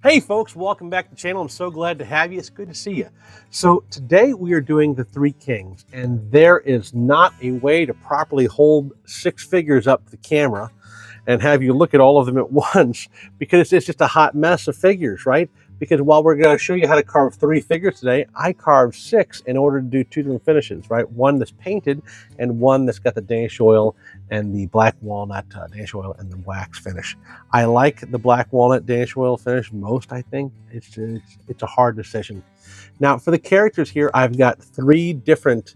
Hey folks, welcome back to the channel. I'm so glad to have you. It's good to see you. So today we are doing the Three Kings, and there is not a way to properly hold six figures up the camera and have you look at all of them at once, because it's just a hot mess of figures, right? Because while we're going to show you how to carve three figures today, I carved six in order to do two different finishes, right? One that's painted and one that's got the Danish oil and the black walnut Danish oil and the wax finish. I like the black walnut Danish oil finish most, I think. It's a hard decision. Now for the characters here, I've got three different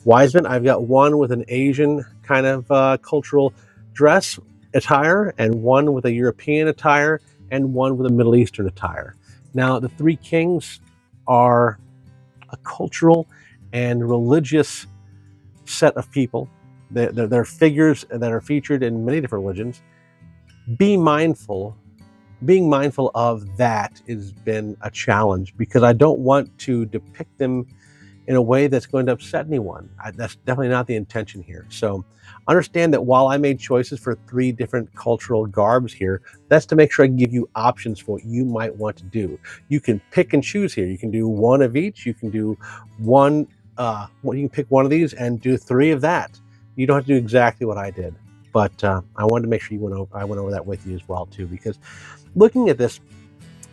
Wiseman. I've got one with an Asian kind of cultural dress attire, and one with a European attire, and one with a Middle Eastern attire. Now, the Three Kings are a cultural and religious set of people. They're figures that are featured in many different religions. Being mindful of that has been a challenge, because I don't want to depict them in a way that's going to upset anyone. That's definitely not the intention here. So understand that while I made choices for three different cultural garbs here, that's to make sure I can give you options for what you might want to do. You can pick and choose here. You can do one of each. You can do one, you can pick one of these and do three of that. You don't have to do exactly what I did, but I wanted to make sure I went over that with you as well too, because looking at this,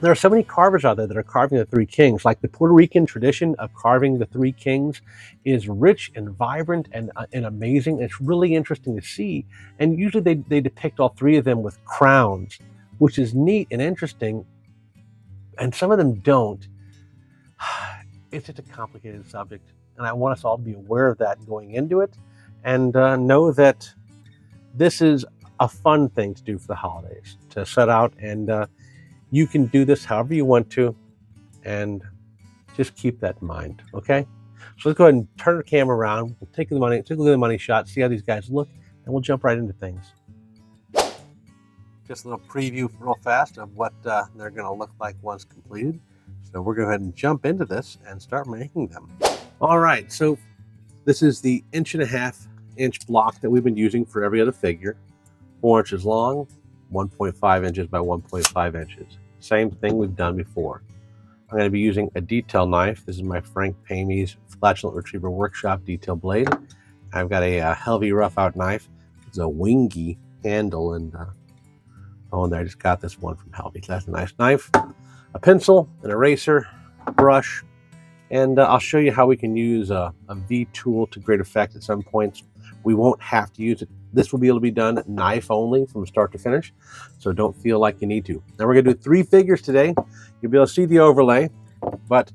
there are so many carvers out there that are carving the Three Kings. Like the Puerto Rican tradition of carving the Three Kings is rich and vibrant and amazing. It's really interesting to see. And usually they depict all three of them with crowns, which is neat and interesting. And some of them don't. It's just a complicated subject. And I want us all to be aware of that going into it, and know that this is a fun thing to do for the holidays, to set out and you can do this however you want to, and just keep that in mind, okay? So let's go ahead and turn the camera around. We'll take a look at the money shot, see how these guys look, and we'll jump right into things. Just a little preview real fast of what they're gonna look like once completed. So we're going to go ahead and jump into this and start making them. All right, so this is the 1.5-inch block that we've been using for every other figure. 4 inches long, 1.5 inches by 1.5 inches. Same thing we've done before. I'm going to be using a detail knife. This is my Frank Pamey's Flatulent Retriever Workshop detail blade. I've got a Helvey rough out knife. It's a wingy handle, and and I just got this one from Helvey. That's a nice knife. A pencil, an eraser, a brush, and I'll show you how we can use a V tool to great effect at some points. We won't have to use it. This will be able to be done knife only from start to finish, so don't feel like you need to. Now we're going to do three figures today. You'll be able to see the overlay, but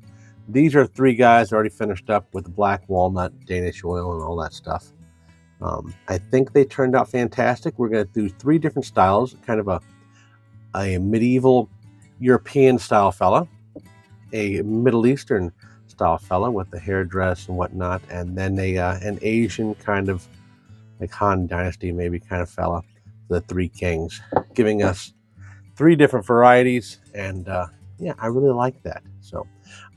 these are three guys already finished up with the black walnut, Danish oil, and all that stuff. I think they turned out fantastic. We're going to do three different styles, kind of a medieval European style fella, a Middle Eastern style fella with the hairdress and whatnot, and then an Asian kind of like Han Dynasty maybe kind of fella, the Three Kings, giving us three different varieties. And yeah, I really like that. So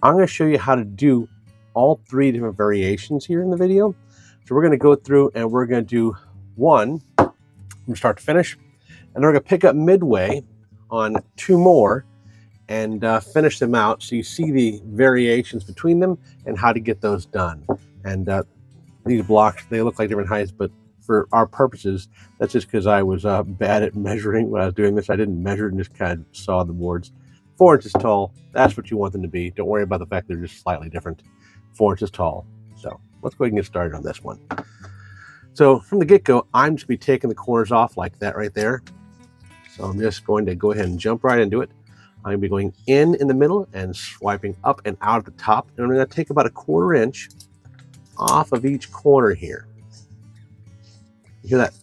I'm going to show you how to do all three different variations here in the video. So we're going to go through and we're going to do one from start to finish, and we're going to pick up midway on two more and finish them out, so you see the variations between them and how to get those done. And these blocks, they look like different heights, but for our purposes, that's just because I was bad at measuring when I was doing this. I didn't measure and just kind of saw the boards. 4 inches tall, that's what you want them to be. Don't worry about the fact they're just slightly different. 4 inches tall. So let's go ahead and get started on this one. So from the get-go, I'm just going to be taking the corners off like that right there. So I'm just going to go ahead and jump right into it. I'm going to be going in the middle and swiping up and out at the top. And I'm going to take about a 1/4 inch off of each corner here. You hear that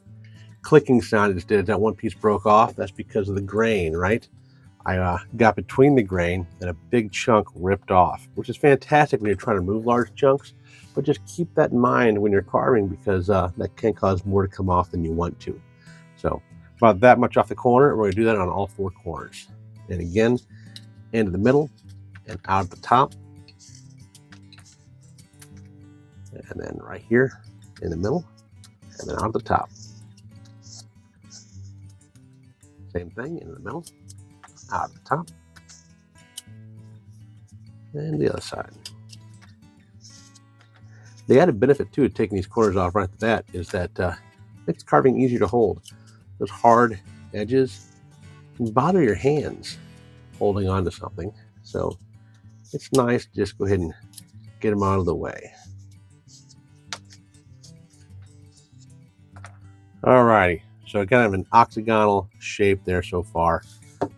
clicking sound I just did? That one piece broke off. That's because of the grain, right? I got between the grain and a big chunk ripped off, which is fantastic when you're trying to move large chunks. But just keep that in mind when you're carving, because that can cause more to come off than you want to. So about that much off the corner. We're going to do that on all four corners. And again, into the middle and out at the top. And then right here in the middle and then out at the top. Same thing, in the middle, out at the top, And the other side. The added benefit too of taking these corners off right at the bat is that makes carving easier to hold. Those hard edges can bother your hands holding on to something. So it's nice to just go ahead and get them out of the way. Alrighty, so kind of an octagonal shape there so far.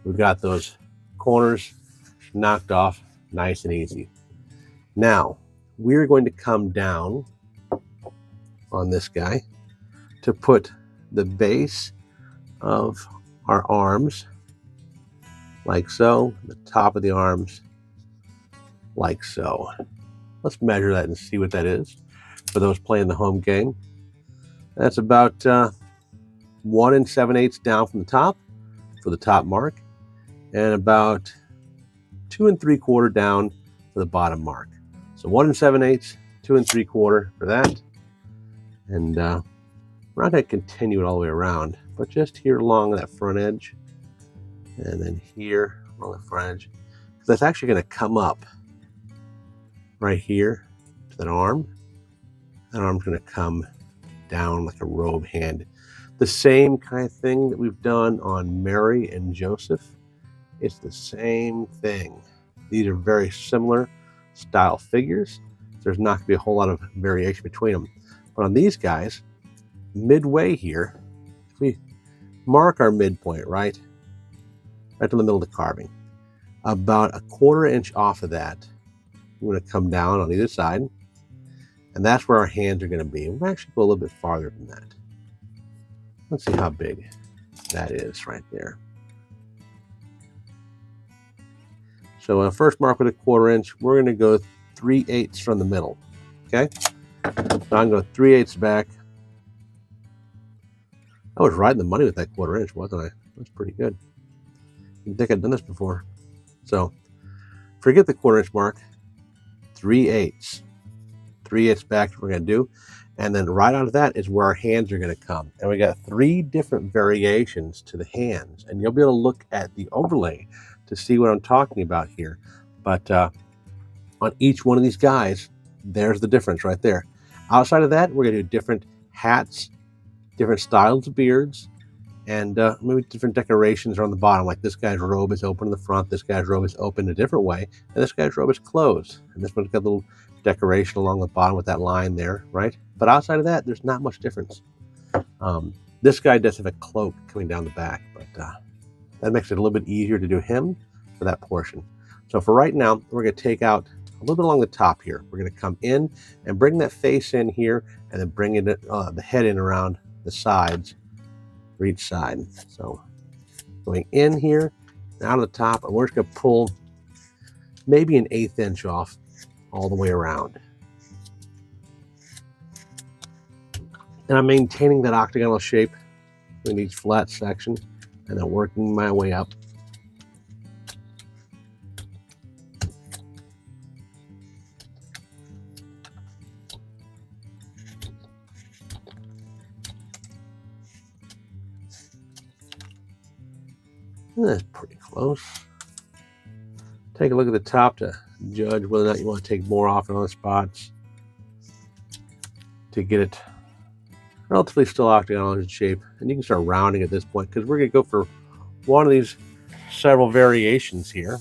We've got those corners knocked off nice and easy. Now, we're going to come down on this guy to put the base of our arms like so, the top of the arms like so. Let's measure that and see what that is for those playing the home game. That's about 1 7/8 down from the top for the top mark, and about 2 3/4 down for the bottom mark. So 1 7/8, 2 3/4 for that. And we're not going to continue it all the way around, but just here along that front edge, and then here along the front edge. That's actually going to come up right here to that arm. That arm's going to come down like a robe hand. The same kind of thing that we've done on Mary and Joseph. It's the same thing. These are very similar style figures. There's not going to be a whole lot of variation between them. But on these guys, midway here, if we mark our midpoint, right to the middle of the carving, about 1/4 inch off of that, we're going to come down on either side, and that's where our hands are going to be. We'll actually go a little bit farther than that. Let's see how big that is right there. So on first mark with 1/4 inch, we're going to go 3/8 from the middle. Okay, so I'm going 3/8 back. I was right in the money with that 1/4 inch, wasn't I? That's pretty good. You'd think I'd done this before. So forget the 1/4 inch mark. 3/8. 3/8 back we're going to do. And then right out of that is where our hands are going to come. And we got 3 different variations to the hands. And you'll be able to look at the overlay to see what I'm talking about here. But on each one of these guys, there's the difference right there. Outside of that, we're going to do different hats, different styles of beards, and maybe different decorations are on the bottom. Like this guy's robe is open in the front, this guy's robe is open a different way, and this guy's robe is closed. And this one's got a little decoration along the bottom with that line there, right? But outside of that, there's not much difference. This guy does have a cloak coming down the back, but that makes it a little bit easier to do him for that portion. So for right now, we're going to take out a little bit along the top here. We're going to come in and bring that face in here, and then bring the head in around the sides for each side. So going in here, and out of the top, and we're just going to pull maybe 1/8 inch off all the way around. And I'm maintaining that octagonal shape in each flat section, and then working my way up. That's pretty close. Take a look at the top to judge whether or not you want to take more off in other spots to get it relatively still octagonal in shape. And you can start rounding at this point, because we're going to go for one of these several variations here.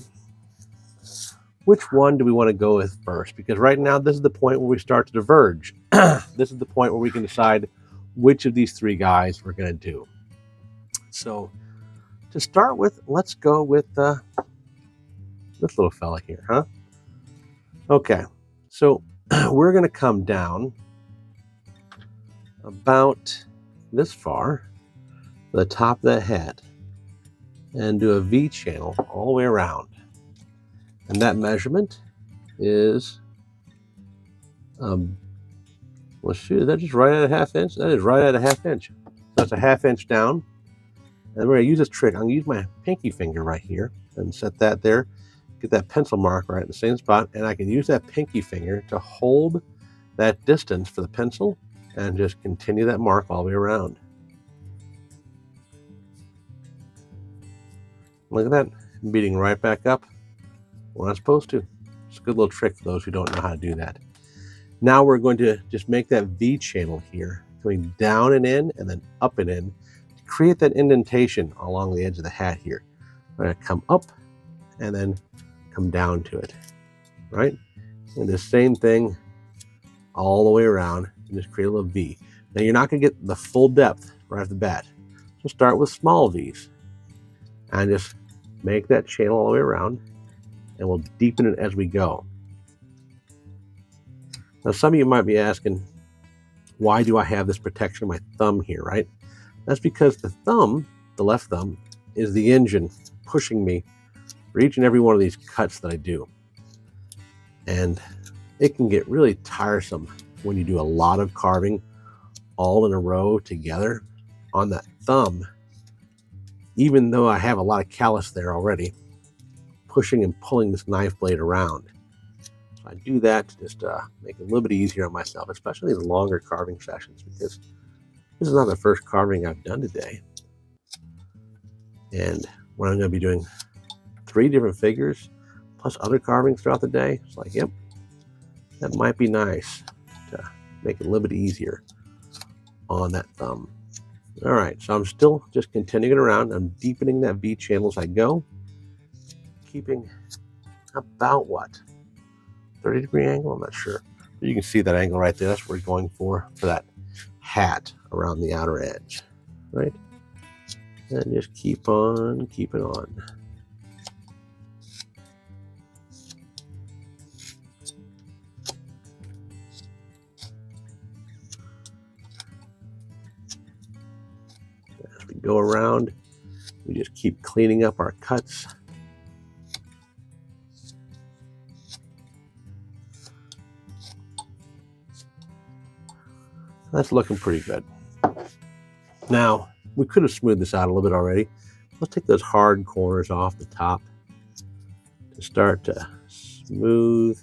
Which one do we want to go with first? Because right now, this is the point where we start to diverge. This is the point where we can decide which of these 3 guys we're going to do. So to start with, let's go with this little fella here, huh? Okay, so we're going to come down about this far to the top of that head and do a V channel all the way around. And that measurement is, well, shoot, is that just right at 1/2 inch? That is right at 1/2 inch. So that's 1/2 inch down. And we're going to use this trick. I'm going to use my pinky finger right here and set that there. Get that pencil mark right in the same spot. And I can use that pinky finger to hold that distance for the pencil and just continue that mark all the way around. Look at that, beating right back up when I'm supposed to. It's a good little trick for those who don't know how to do that. Now we're going to just make that V channel here, going down and in and then up and in to create that indentation along the edge of the hat here. I'm going to come up and then come down to it, right? And the same thing all the way around and just create a little V. Now you're not going to get the full depth right off the bat. So start with small V's and just make that channel all the way around, and we'll deepen it as we go. Now some of you might be asking, why do I have this protection of my thumb here, right? That's because the thumb, the left thumb, is the engine pushing me for each and every one of these cuts that I do. And it can get really tiresome when you do a lot of carving all in a row together on that thumb, even though I have a lot of callus there already, pushing and pulling this knife blade around. So I do that to just make it a little bit easier on myself, especially in longer carving sessions, because this is not the first carving I've done today. And when I'm going to be doing 3 different figures plus other carvings throughout the day, it's like, yep, that might be nice to make it a little bit easier on that thumb. All right, so I'm still just continuing it around. I'm deepening that V channel as I go, keeping about what, 30-degree angle? I'm not sure. But you can see that angle right there. That's what we're going for that hat around the outer edge, right? And just keep on keeping on. As we go around, we just keep cleaning up our cuts. That's looking pretty good. Now, we could have smoothed this out a little bit already. Let's take those hard corners off the top to start to smooth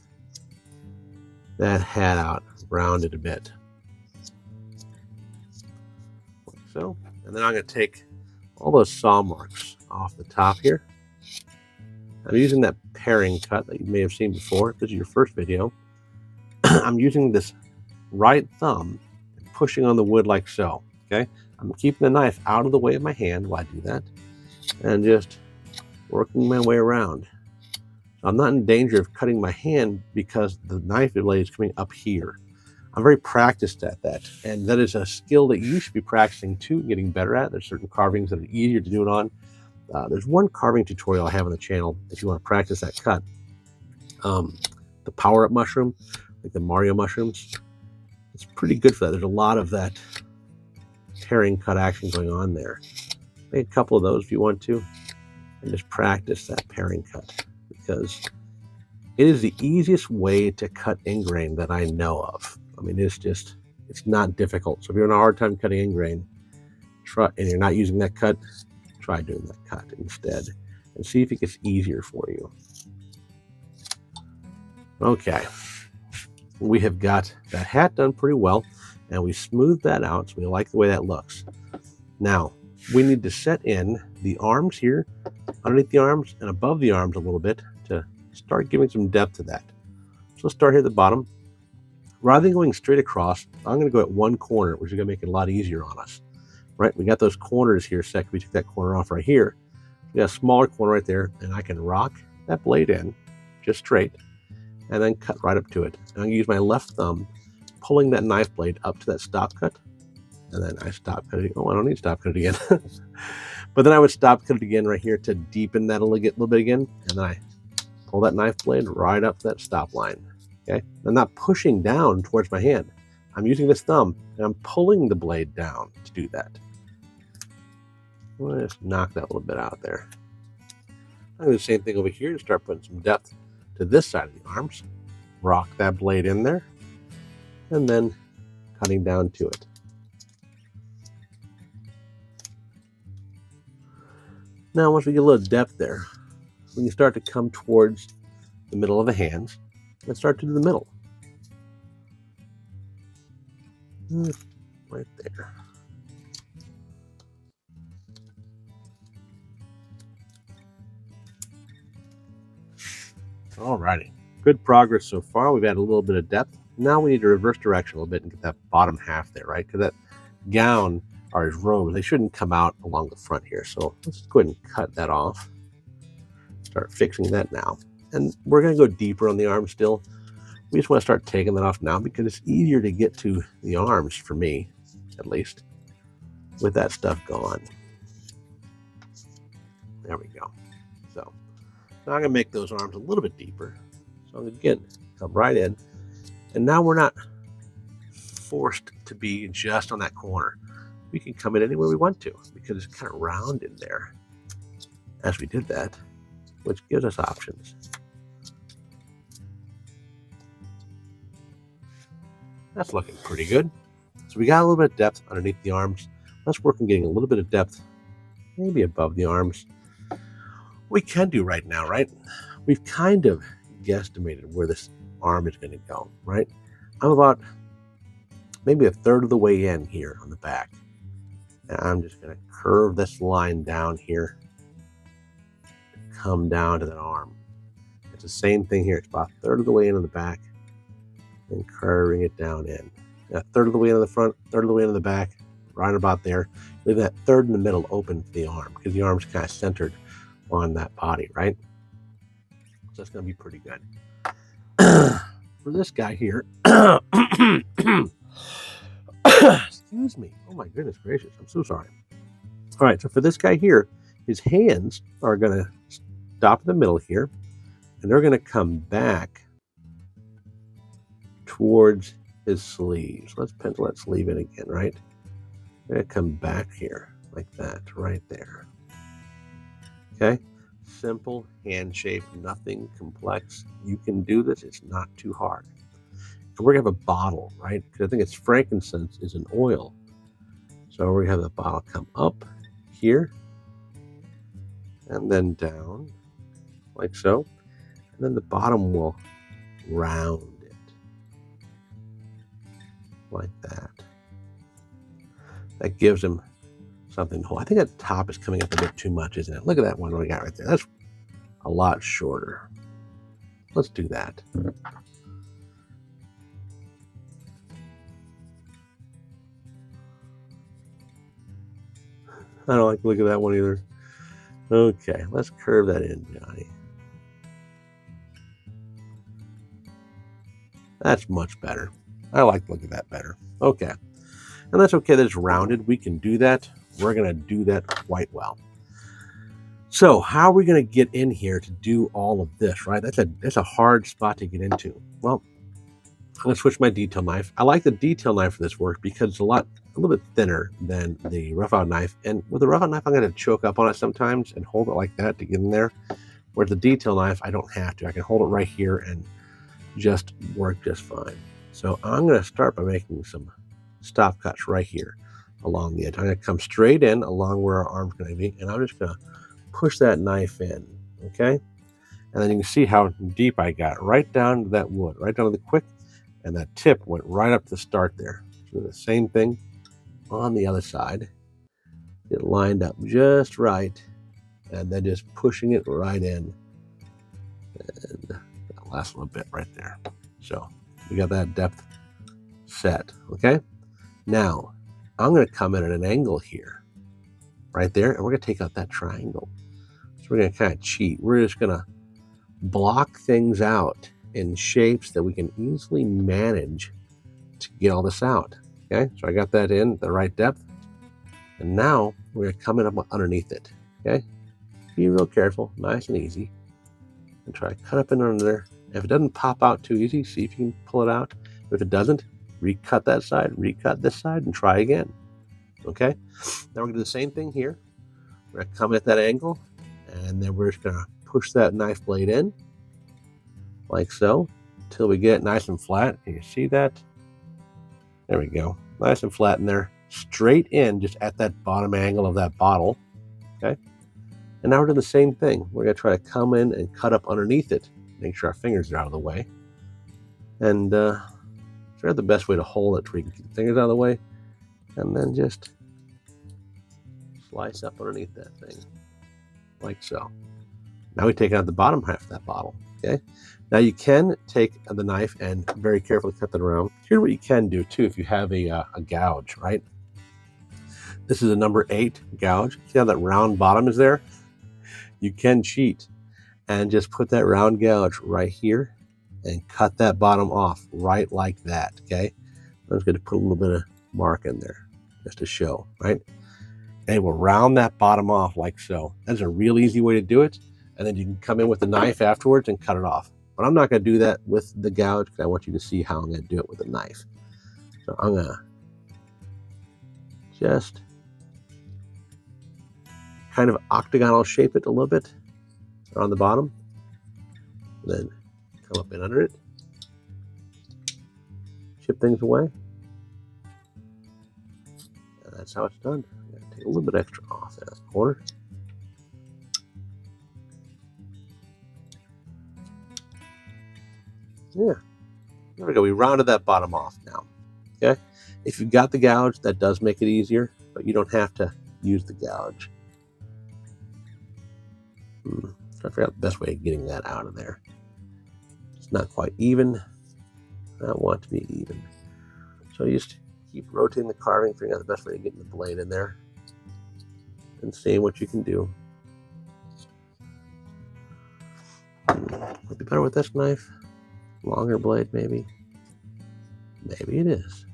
that hat out, round it a bit. Like so. And then I'm going to take all those saw marks off the top here. I'm using that paring cut that you may have seen before. If this is your first video, I'm using this right thumb and pushing on the wood like so. Okay, I'm keeping the knife out of the way of my hand while I do that, and just working my way around. So I'm not in danger of cutting my hand because the knife blade is coming up here. I'm very practiced at that, and that is a skill that you should be practicing too, getting better at. There's certain carvings that are easier to do it on. There's one carving tutorial I have on the channel if you want to practice that cut. The power-up mushroom, like the Mario mushrooms, it's pretty good for that. There's a lot of that tearing cut action going on there. Make a couple of those if you want to, and just practice that paring cut, because it is the easiest way to cut ingrain that I know of. I mean, it's not difficult. So if you're having a hard time cutting ingrain, and you're not using that cut, try doing that cut instead and see if it gets easier for you. Okay, we have got that hat done pretty well, and we smoothed that out, so we like the way that looks. Now, we need to set in the arms here, underneath the arms and above the arms a little bit to start giving some depth to that. So let's start here at the bottom. Rather than going straight across, I'm going to go at one corner, which is going to make it a lot easier on us. Right, we got those corners here set. We took that corner off right here. We got a smaller corner right there, and I can rock that blade in just straight and then cut right up to it. And I'm going to use my left thumb, pulling that knife blade up to that stop cut, and then I stop cut it. Oh, I don't need to stop cut it again. But then I would stop cut it again right here to deepen that a little bit again, and then I pull that knife blade right up to that stop line. Okay, I'm not pushing down towards my hand. I'm using this thumb, and I'm pulling the blade down to do that. I'm going to just knock that a little bit out there. I'm going to do the same thing over here to start putting some depth to this side of the arms. Rock that blade in there, and then cutting down to it. Now, once we get a little depth there, we can start to come towards the middle of the hands and start to do the middle. Right there. Alrighty, Good progress so far. We've added a little bit of depth. Now we need to reverse direction a little bit and get that bottom half there, right? Because that gown or his robes, they shouldn't come out along the front here. So let's go ahead and cut that off. Start fixing that now. And we're going to go deeper on the arm still. We just want to start taking that off now because it's easier to get to the arms, for me at least, with that stuff gone. There we go. So now I'm going to make those arms a little bit deeper. So I'm again come right in, and now we're not forced to be just on that corner. We can come in anywhere we want to because it's kind of round in there as we did that, which gives us options. That's looking pretty good. So we got a little bit of depth underneath the arms. Let's work on getting a little bit of depth, maybe above the arms. We can do right now, right? We've kind of guesstimated where this arm is going to go, right? I'm about maybe a third of the way in here on the back. And I'm just going to curve this line down here, come down to that arm. It's the same thing here. It's about a third of the way in on the back and curving it down in. A third of the way into the front, third of the way into the back, right about there. Leave that third in the middle open for the arm because the arm's kind of centered on that body, right? So that's going to be pretty good. For this guy here, excuse me. Oh my goodness gracious. I'm so sorry. All right. So for this guy here, his hands are going to stop in the middle here, and they're going to come back towards his sleeves. Let's pencil that sleeve in again, right? They're going to come back here like that, right there. Okay. Simple hand shape, nothing complex. You can do this. It's not too hard. And we're going to have a bottle, right? Because I think it's frankincense is an oil. So we're going to have the bottle come up here and then down like so. And then the bottom will round it like that. That gives him something to hold. I think that top is coming up a bit too much, isn't it? Look at that one we got right there. That's a lot shorter. Let's do that. I don't like to look at that one either. Okay, let's curve that in, Johnny. That's much better. I like to look at that better. Okay. And that's okay that it's rounded. We can do that. We're going to do that quite well. So how are we going to get in here to do all of this, right? That's a hard spot to get into. Well, I'm going to switch my detail knife. I like the detail knife for this work because it's a little bit thinner than the rough out knife. And with the rough out knife, I'm going to choke up on it sometimes and hold it like that to get in there. Whereas the detail knife, I don't have to. I can hold it right here and just work just fine. So I'm going to start by making some stop cuts right here along the edge. I'm going to come straight in along where our arm's going to be, and I'm just going to push that knife in, okay? And then you can see how deep I got, right down to that wood, right down to the quick, and that tip went right up to the start there. So the same thing on the other side. It lined up just right, and then just pushing it right in. And that last little bit right there. So we got that depth set, okay? Now, I'm going to come in at an angle here, right there, and we're going to take out that triangle. So we're going to kind of cheat. We're just going to block things out in shapes that we can easily manage to get all this out, okay? So I got that in the right depth, and now we're going to come in up underneath it, okay? Be real careful, nice and easy, and try to cut up in under there. If it doesn't pop out too easy, see if you can pull it out. If it doesn't, recut that side, recut this side, and try again. Okay? Now we're going to do the same thing here. We're going to come at that angle, and then we're just going to push that knife blade in, like so, until we get it nice and flat. Can you see that? There we go. Nice and flat in there. Straight in, just at that bottom angle of that bottle. Okay? And now we're doing the same thing. We're going to try to come in and cut up underneath it. Make sure our fingers are out of the way. And figure out the best way to hold it where you can keep the fingers out of the way. And then just slice up underneath that thing. Like so. Now we take out the bottom half of that bottle. Okay? Now you can take the knife and very carefully cut that around. Here's what you can do too if you have a gouge, right? This is a number 8 gouge. See how that round bottom is there? You can cheat and just put that round gouge right here and cut that bottom off right like that, okay? I'm just going to put a little bit of mark in there just to show, right? And we'll round that bottom off like so. That's a real easy way to do it. And then you can come in with the knife afterwards and cut it off. But I'm not going to do that with the gouge because I want you to see how I'm going to do it with a knife. So I'm going to just kind of octagonal shape it a little bit on the bottom. And then come up in under it. Chip things away. And that's how it's done. I'm going to take a little bit extra off that corner. Yeah, there we go. We rounded that bottom off now. Okay, if you've got the gouge, that does make it easier, but you don't have to use the gouge. I forgot the best way of getting that out of there. It's not quite even. I want it to be even. So you just keep rotating the carving, figuring out the best way to get the blade in there, and seeing what you can do. Would be better with this knife. Longer blade, maybe. Maybe it is.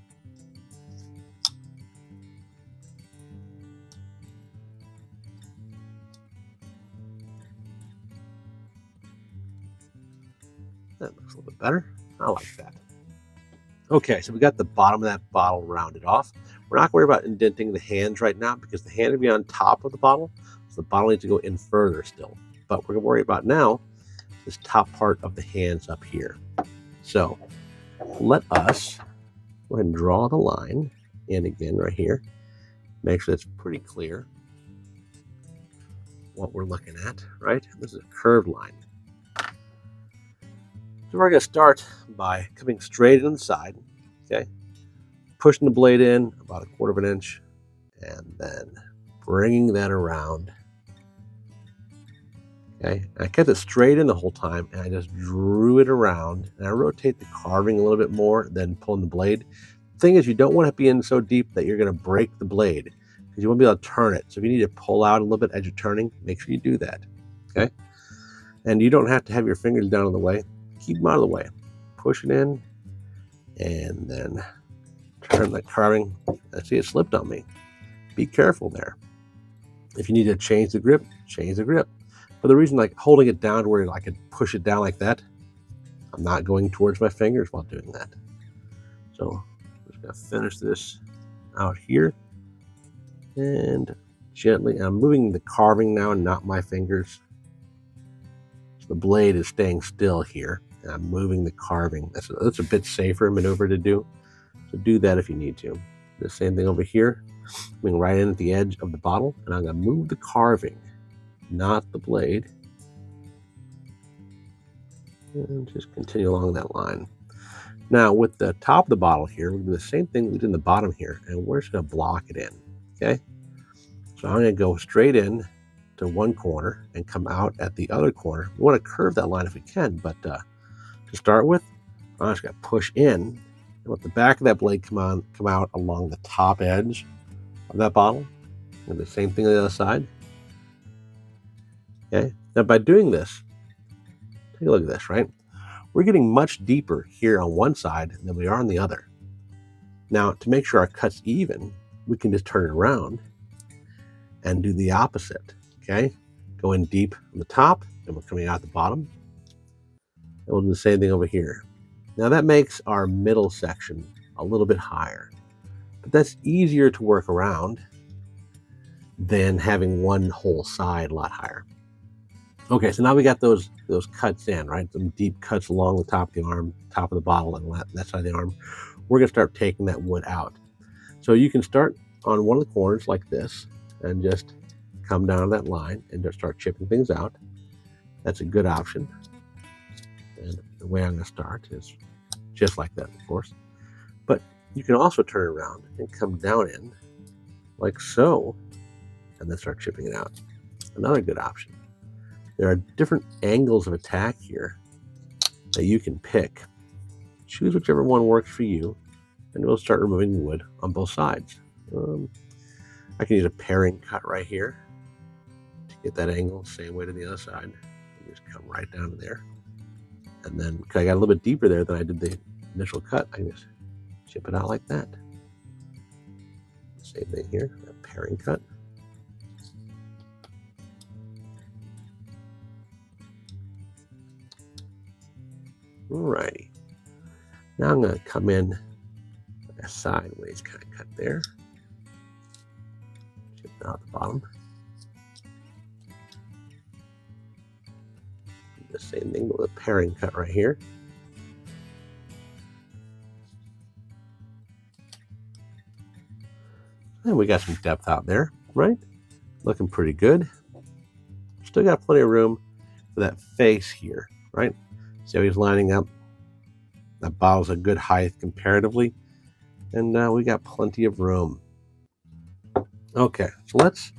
That looks a little bit better. I like that. Okay, so we got the bottom of that bottle rounded off. We're not going to worry about indenting the hands right now because the hand will be on top of the bottle, so the bottle needs to go in further still. But we're going to worry about now this top part of the hands up here. So let us go ahead and draw the line in again right here. Make sure that's pretty clear what we're looking at, right? This is a curved line. So we're going to start by coming straight in the side, okay? Pushing the blade in about 1/4 of an inch and then bringing that around. Okay, I kept it straight in the whole time and I just drew it around and I rotate the carving a little bit more than pulling the blade. The thing is, you don't want to be in so deep that you're going to break the blade because you want to be able to turn it. So if you need to pull out a little bit as you're turning, make sure you do that. Okay, and you don't have to have your fingers down in the way. Keep them out of the way. Push it in and then turn that carving. I see it slipped on me. Be careful there. If you need to change the grip, change the grip. But the reason, like holding it down to where I could push it down like that, I'm not going towards my fingers while doing that. So I'm just going to finish this out here. And gently, I'm moving the carving now, not my fingers. So the blade is staying still here. And I'm moving the carving. That's a bit safer maneuver to do. So do that if you need to. The same thing over here. Coming right in at the edge of the bottle. And I'm going to move the carving, not the blade. And just continue along that line. Now with the top of the bottle here, we'll do the same thing we did in the bottom here, and we're just going to block it in, okay? So I'm going to go straight in to one corner and come out at the other corner. We want to curve that line if we can, but to start with, I'm just going to push in and let the back of that blade come out along the top edge of that bottle. And the same thing on the other side. Okay, now by doing this, take a look at this, right? We're getting much deeper here on one side than we are on the other. Now, to make sure our cut's even, we can just turn it around and do the opposite, okay? Go in deep on the top, and we're coming out the bottom. And we'll do the same thing over here. Now that makes our middle section a little bit higher, but that's easier to work around than having one whole side a lot higher. Okay, so now we got those cuts in, right? Some deep cuts along the top of the arm, top of the bottle, and that side of the arm. We're gonna start taking that wood out. So you can start on one of the corners like this and just come down that line and just start chipping things out. That's a good option. And the way I'm gonna start is just like that, of course. But you can also turn it around and come down in like so, and then start chipping it out. Another good option. There are different angles of attack here. that you can pick. Choose whichever one works for you, and we'll start removing wood on both sides. I can use a paring cut right here to get that angle, same way to the other side. And just come right down to there. And then, because I got a little bit deeper there than I did the initial cut, I can just chip it out like that. Same thing here, a paring cut. Alrighty. Now I'm going to come in like a sideways kind of cut there. Chip it out the bottom. Do the same thing with a paring cut right here. And we got some depth out there, right? Looking pretty good. Still got plenty of room for that face here, right? See how he's lining up? That bottle's a good height comparatively. And we got plenty of room. Okay, so let's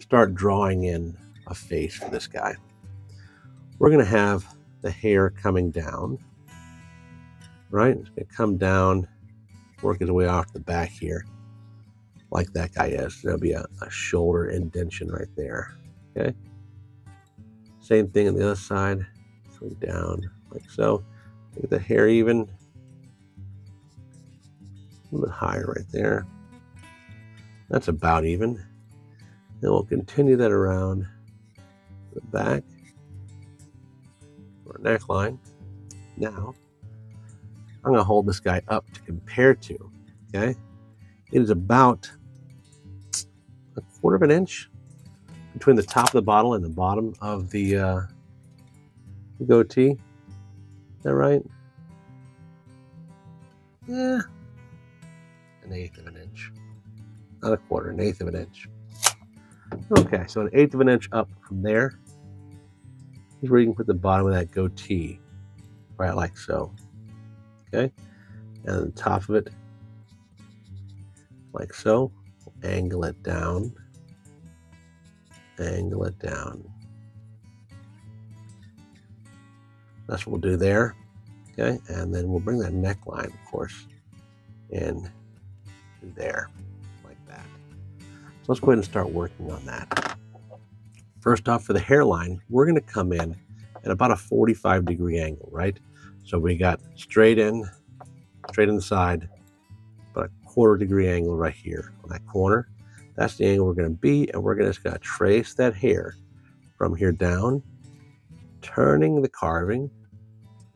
start drawing in a face for this guy. We're going to have the hair coming down, right? It's going to come down, work his way off the back here, like that guy is. There'll be a shoulder indentation right there, okay? Same thing on the other side, going down like so. Get the hair even, a little bit higher right there. That's about even. Then we'll continue that around the back or neckline. Now, I'm going to hold this guy up to compare to, okay? It is about 1/4 of an inch between the top of the bottle and the bottom of the goatee. Is that right? Yeah. 1/8 of an inch. Not 1/4, 1/8 of an inch. Okay, so 1/8 of an inch up from there is where you can put the bottom of that goatee, right like so. Okay, and the top of it, like so. Angle it down. Angle it down. That's what we'll do there. Okay, and then we'll bring that neckline, of course, in there, like that. So let's go ahead and start working on that. First off, for the hairline, we're going to come in at about a 45-degree angle, right? So we got straight in the side, but a 1/4 degree angle right here on that corner. That's the angle we're going to be, and we're just going to trace that hair from here down, turning the carving,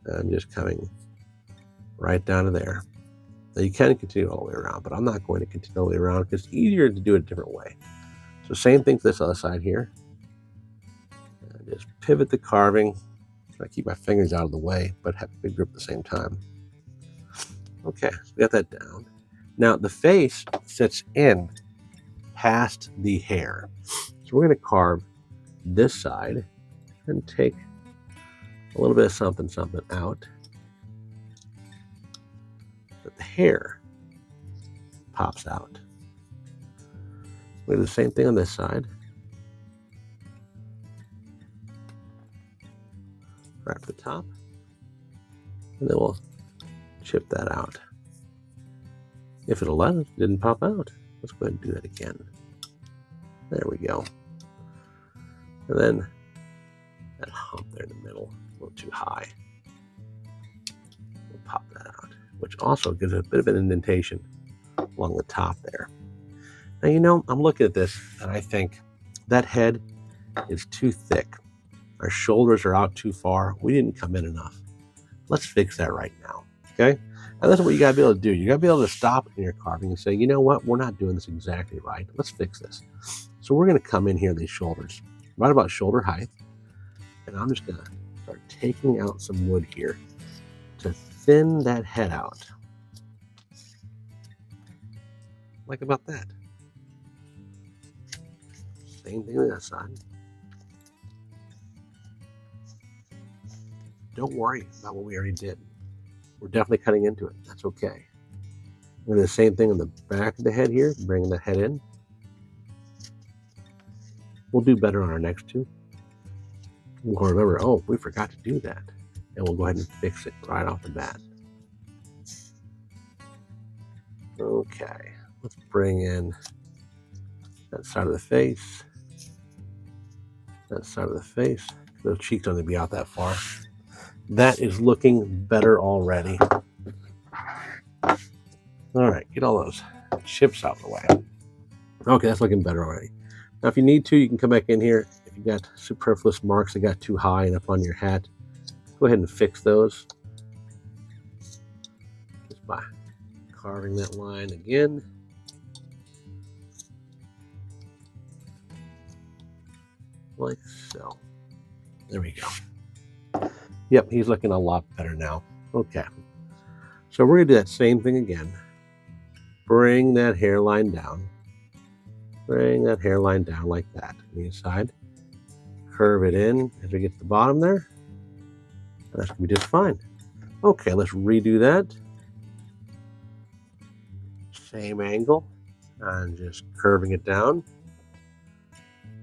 and just coming right down to there. Now you can continue all the way around, but I'm not going to continue all the way around because it's easier to do it a different way. So same thing for this other side here. And just pivot the carving. Try to keep my fingers out of the way, but have a good grip at the same time. Okay, so we got that down. Now the face sits in past the hair. So we're going to carve this side and take a little bit of something out. So the hair pops out. We'll do the same thing on this side. Right at the top. And then we'll chip that out. If it'll let it, didn't pop out. Let's go ahead and do that again. There we go. And then that hump there in the middle, a little too high. We'll pop that out, which also gives it a bit of an indentation along the top there. Now, you know, I'm looking at this and I think that head is too thick. Our shoulders are out too far. We didn't come in enough. Let's fix that right now, okay? And that's what you gotta be able to do. You gotta be able to stop in your carving and say, you know what, we're not doing this exactly right. Let's fix this. So we're gonna come in here, these shoulders, right about shoulder height. And I'm just gonna start taking out some wood here to thin that head out. Like about that. Same thing on that side. Don't worry about what we already did. We're definitely cutting into it. That's okay. We're going to do the same thing on the back of the head here, bringing the head in. We'll do better on our next two. We'll remember, oh, we forgot to do that. and we'll go ahead and fix it right off the bat. Okay, let's bring in that side of the face, that side of the face. Those cheeks don't need to be out that far. That is looking better already. All right, get all those chips out of the way. Okay, that's looking better already. Now, if you need to, you can come back in here. If you got superfluous marks that got too high and up on your hat, go ahead and fix those. Just by carving that line again. Like so. There we go. Yep, he's looking a lot better now. Okay. So we're going to do that same thing again. Bring that hairline down. Bring that hairline down like that on the inside. Curve it in as we get to the bottom there. And that's going to be just fine. Okay, let's redo that. Same angle. And just curving it down.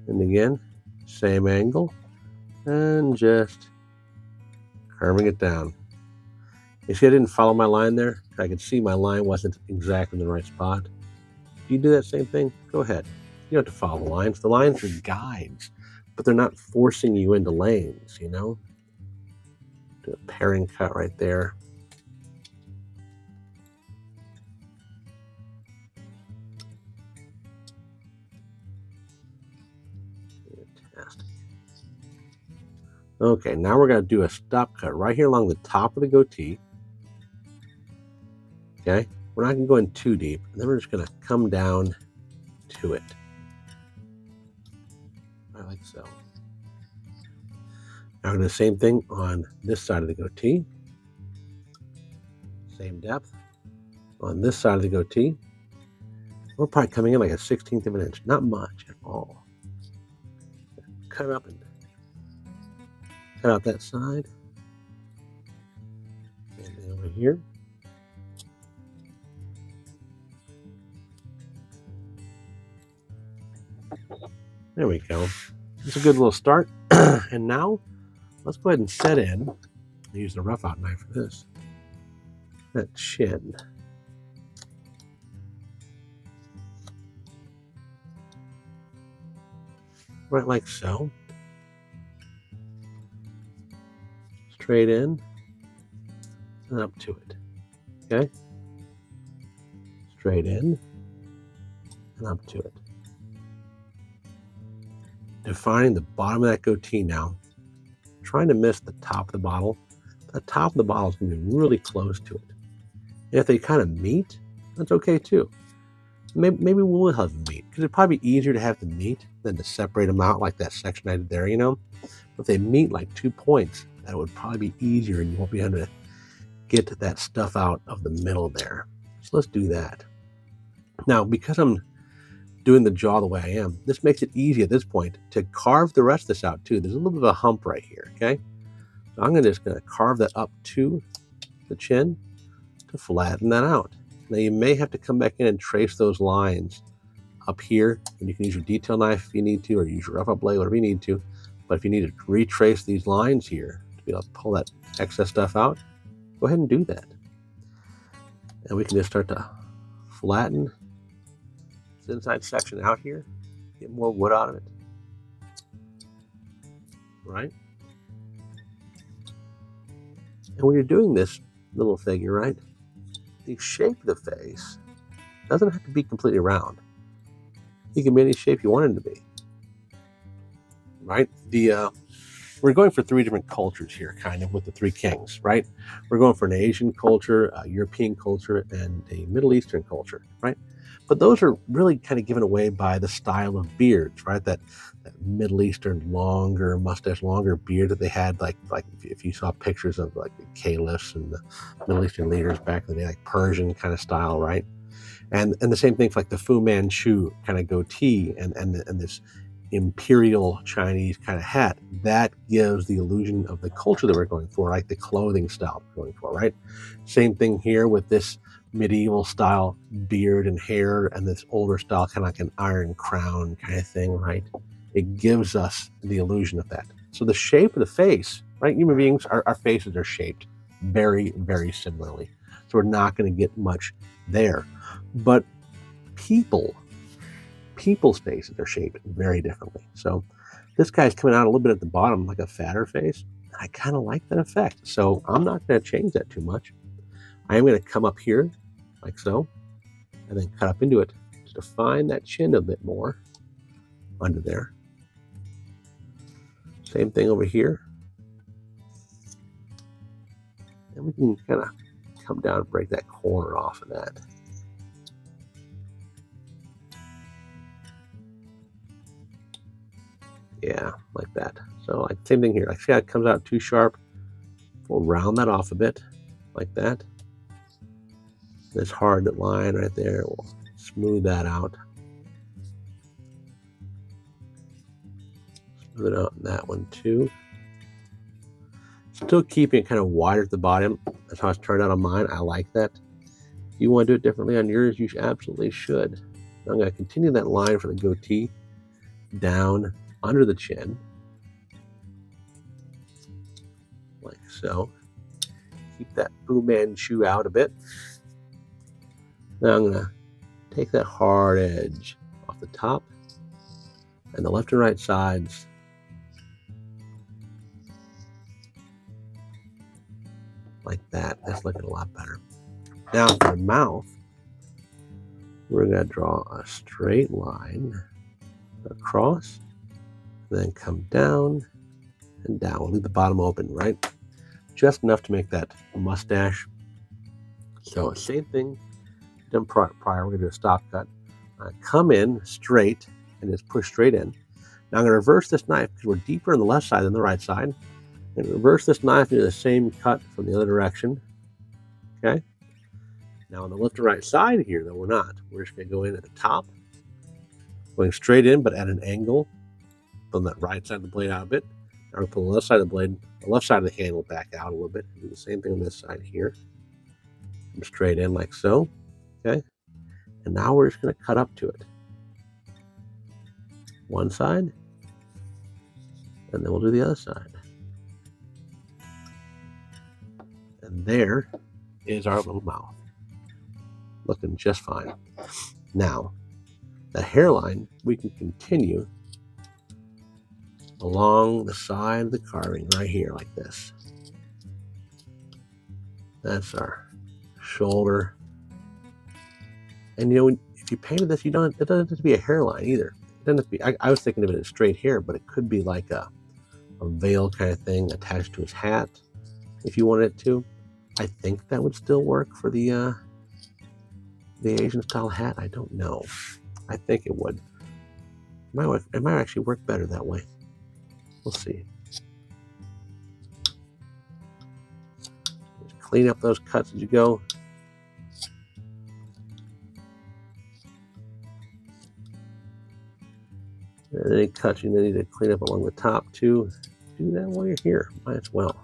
And again, same angle. And just curving it down. You see I didn't follow my line there? I could see my line wasn't exactly in the right spot. Do you do that same thing? Go ahead. You don't have to follow the lines. The lines are guides, but they're not forcing you into lanes, you know? Do a pairing cut right there. Fantastic. Okay, now we're going to do a stop cut right here along the top of the goatee. Okay, we're not going to go in too deep, and then we're just going to come down to it. Right like so. Now we're going to do the same thing on this side of the goatee. Same depth. On this side of the goatee, we're probably coming in like a 1/16 of an inch. Not much at all. Cut up and cut out that side. And then over here. There we go. It's a good little start. And now, let's go ahead and set in. I'll use the rough out knife for this. That chin. Right like so. Straight in and up to it. Okay? Straight in and up to it. Defining the bottom of that goatee now. Trying to miss the top of the bottle. The top of the bottle is going to be really close to it. And if they kind of meet, that's okay too. Maybe we'll have them meet, because it'd probably be easier to have them meet than to separate them out like that section I did there, you know? But if they meet like 2 points, that would probably be easier and you won't be able to get that stuff out of the middle there. So let's do that. Now, because I'm doing the jaw the way I am, this makes it easy at this point to carve the rest of this out too. There's a little bit of a hump right here, okay? So I'm just going to carve that up to the chin to flatten that out. Now you may have to come back in and trace those lines up here, and you can use your detail knife if you need to, or use your rough up blade, whatever you need to. But if you need to retrace these lines here to be able to pull that excess stuff out, go ahead and do that. And we can just start to flatten this inside section out here, get more wood out of it. Right? And when you're doing this little figure, right, the shape of the face doesn't have to be completely round. You can be any shape you want it to be. Right? We're going for 3 different cultures here, kind of, with the 3 kings, right? We're going for an Asian culture, a European culture, and a Middle Eastern culture, right? But those are really kind of given away by the style of beards, right? That Middle Eastern longer mustache, longer beard that they had, like if you saw pictures of like the caliphs and the Middle Eastern leaders back in the day, like Persian kind of style, right? And the same thing for like the Fu Manchu kind of goatee and this imperial Chinese kind of hat. That gives the illusion of the culture that we're going for, like the clothing style we're going for, right? Same thing here with this medieval style beard and hair and this older style kind of like an iron crown kind of thing, right? It gives us the illusion of that. So the shape of the face right? Human beings, our faces are shaped very, very similarly. So we're not going to get much there. But people's faces are shaped very differently. So this guy's coming out a little bit at the bottom like a fatter face. I kind of like that effect. So I'm not going to change that too much. I am going to come up here like so, and then cut up into it to define that chin a bit more under there. Same thing over here. And we can kind of come down and break that corner off of that. Yeah, like that. So like same thing here. Like see how it comes out too sharp? We'll round that off a bit, like that. This hard line right there, we'll smooth that out. Smooth it out in that one too. Still keeping it kind of wider at the bottom. That's how it's turned out on mine. I like that. If you want to do it differently on yours, you absolutely should. I'm going to continue that line for the goatee down under the chin, like so. Keep that Fu Manchu out a bit. Now I'm going to take that hard edge off the top and the left and right sides. Like that. That's looking a lot better. Now for the mouth, we're going to draw a straight line across, then come down and down. We'll leave the bottom open, right? Just enough to make that mustache. So same thing done prior. We're going to do a stop cut. Come in straight and just push straight in. Now I'm going to reverse this knife because we're deeper on the left side than the right side. And reverse this knife and do the same cut from the other direction. Okay. Now on the left and right side here, though, we're not. We're just going to go in at the top, going straight in, but at an angle. Pull that right side of the blade out a bit. Now we're going to pull the left side of the blade, the left side of the handle back out a little bit. Do the same thing on this side here. Come straight in like so. Okay. And now we're just going to cut up to it. One side, and then we'll do the other side. And there is our little mouth. Looking just fine. Now, the hairline, we can continue along the side of the carving right here like this. That's our shoulder. And you know, if you painted this, it doesn't have to be a hairline either. It doesn't have to be, I was thinking of it as straight hair, but it could be like a veil kind of thing attached to his hat if you wanted it to. I think that would still work for the Asian style hat. I don't know. I think it would. It might actually work better that way. We'll see. Just clean up those cuts as you go. And any cuts you need to clean up along the top too. Do that while you're here. Might as well.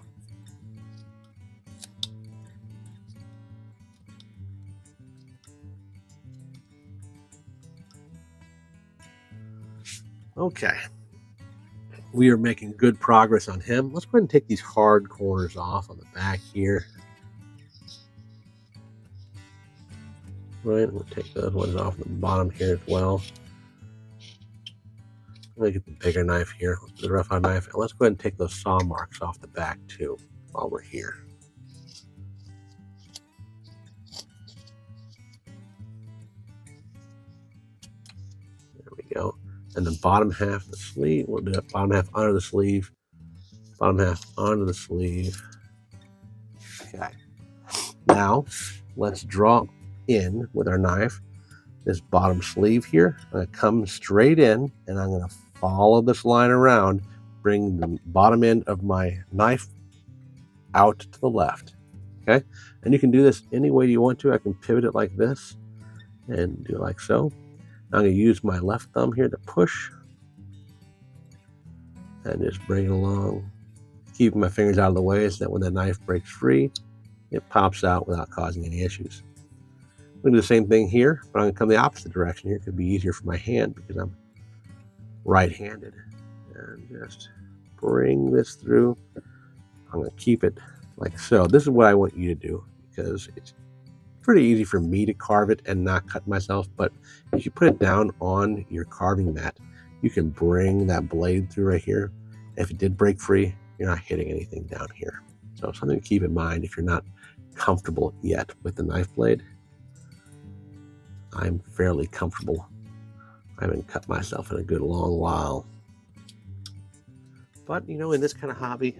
Okay, we are making good progress on him. Let's go ahead and take these hard corners off on the back here. Right, we'll take those ones off the bottom here as well. I'm going to get the bigger knife here, the rough-out knife. And let's go ahead and take those saw marks off the back too while we're here. There we go. And the bottom half of the sleeve, we'll do it bottom half under the sleeve, bottom half onto the sleeve. Okay. Now, let's draw in with our knife this bottom sleeve here. I'm going to come straight in, and I'm going to follow this line around, bring the bottom end of my knife out to the left. Okay. And you can do this any way you want to. I can pivot it like this and do it like so. I'm going to use my left thumb here to push and just bring it along, keeping my fingers out of the way so that when the knife breaks free, it pops out without causing any issues. I'm going to do the same thing here, but I'm going to come the opposite direction here. It could be easier for my hand because I'm right-handed. And just bring this through I'm going to keep it like so. This is what I want you to do, because it's pretty easy for me to carve it and not cut myself. But if you put it down on your carving mat, you can bring that blade through right here. If it did break free, you're not hitting anything down here. So something to keep in mind if you're not comfortable yet with the knife blade. I'm fairly comfortable. I haven't cut myself in a good long while. But, you know, in this kind of hobby,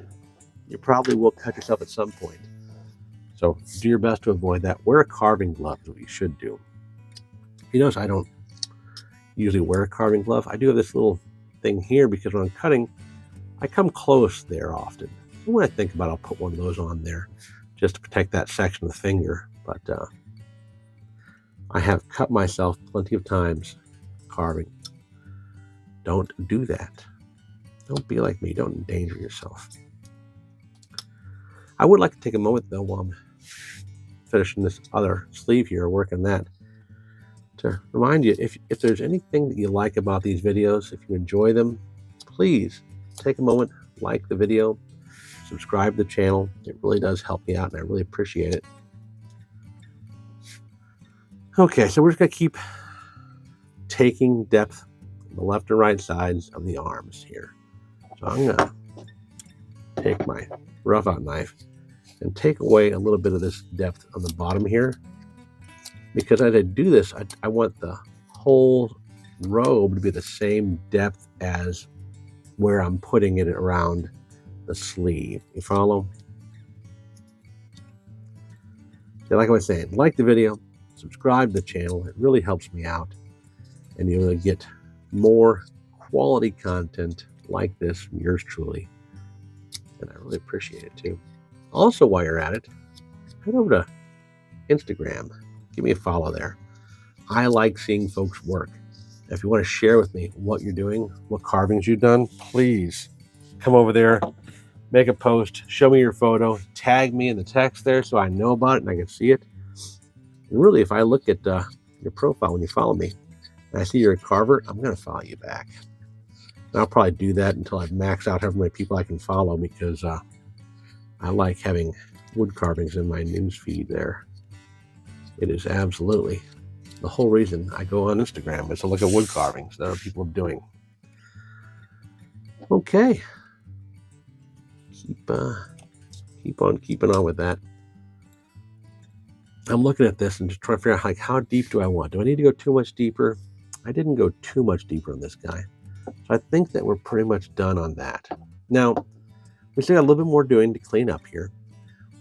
you probably will cut yourself at some point. So do your best to avoid that. Wear a carving glove is what you should do. You notice I don't usually wear a carving glove. I do have this little thing here because when I'm cutting, I come close there often. So when I think about it, I'll put one of those on there just to protect that section of the finger. But I have cut myself plenty of times carving. Don't do that. Don't be like me. Don't endanger yourself. I would like to take a moment, though, while I'm finishing this other sleeve here, working that, to remind you, if there's anything that you like about these videos, if you enjoy them, please take a moment, like the video, subscribe to the channel. It really does help me out, and I really appreciate it. Okay, so we're just going to keep taking depth on the left and right sides of the arms here. So I'm going to take my rough out knife and take away a little bit of this depth on the bottom here, because as I do this, I want the whole robe to be the same depth as where I'm putting it around the sleeve. You follow? So like I was saying, like the video, subscribe to the channel. It really helps me out, and you'll get more quality content like this from yours truly, and I really appreciate it too. Also, while you're at it, head over to Instagram. Give me a follow there. I like seeing folks work. If you want to share with me what you're doing, what carvings you've done, please come over there, make a post, show me your photo, tag me in the text there so I know about it and I can see it. And really, if I look at your profile when you follow me and I see you're a carver, I'm going to follow you back. And I'll probably do that until I've maxed out however many people I can follow, because I like having wood carvings in my news feed there. It is absolutely the whole reason I go on Instagram, is to look at wood carvings that other people are doing. Okay. Keep on keeping on with that. I'm looking at this and just trying to figure out, like, how deep do I want? Do I need to go too much deeper? I didn't go too much deeper on this guy. So I think that we're pretty much done on that. Now, we still got a little bit more doing to clean up here.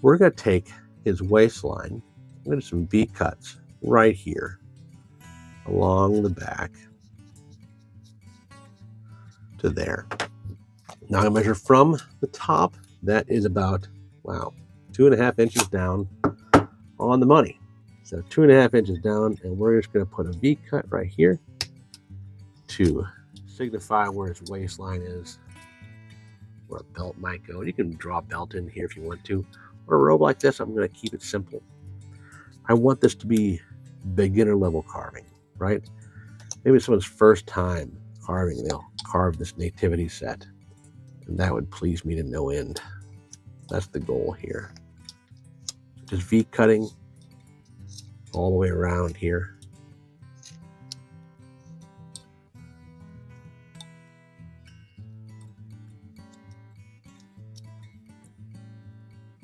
We're going to take his waistline. I'm going to do some V cuts right here along the back to there. Now I'm going to measure from the top. That is about, wow, 2.5 inches down on the money. So 2.5 inches down, and we're just going to put a V cut right here to signify where his waistline is, where a belt might go. You can draw a belt in here if you want to. On a robe like this, I'm going to keep it simple. I want this to be beginner level carving, right? Maybe someone's first time carving, they'll carve this nativity set, and that would please me to no end. That's the goal here. Just V cutting all the way around here.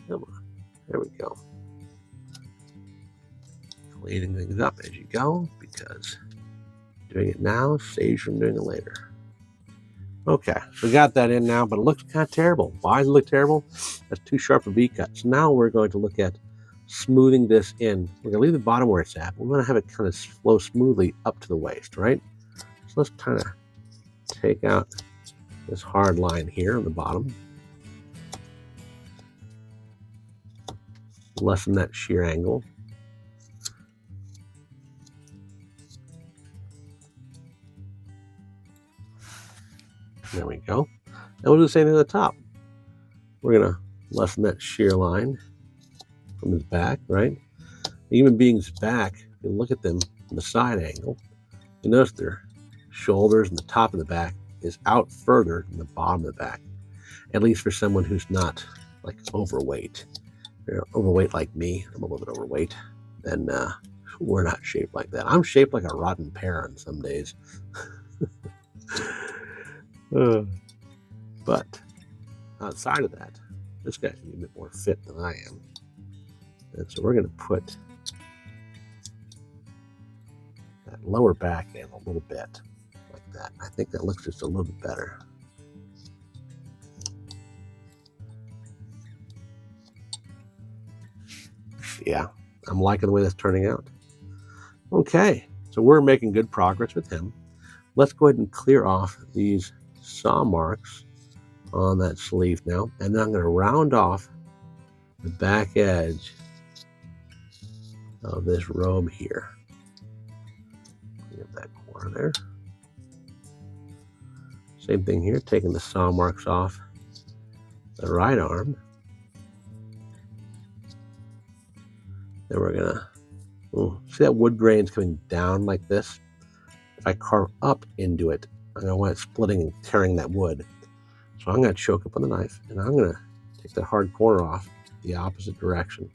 Come on, there we go. Cleaning things up as you go, because doing it now saves from doing it later. Okay, so we got that in now, but it looks kind of terrible. Why does it look terrible? That's too sharp a V cut. So now we're going to look at smoothing this in. We're going to leave the bottom where it's at, but we're going to have it kind of flow smoothly up to the waist, right? So let's kind of take out this hard line here on the bottom. Lessen that shear angle. There we go. And we'll do the same thing at the top. We're going to lessen that shear line from his back, right? The human being's back, you look at them from the side angle, you notice their shoulders and the top of the back is out further than the bottom of the back, at least for someone who's not like overweight. You're overweight like me, I'm a little bit overweight, then we're not shaped like that. I'm shaped like a rotten pear on some days. But outside of that, this guy's a bit more fit than I am. And so we're going to put that lower back in a little bit like that. I think that looks just a little bit better. Yeah, I'm liking the way that's turning out. Okay, so we're making good progress with him. Let's go ahead and clear off these saw marks on that sleeve now, and then I'm going to round off the back edge of this robe here. Get that corner there. Same thing here, taking the saw marks off the right arm. Then we're gonna, see that wood grain's coming down like this? If I carve up into it, I'm gonna want it splitting and tearing that wood. So I'm gonna choke up on the knife, and I'm gonna take the hard corner off the opposite direction.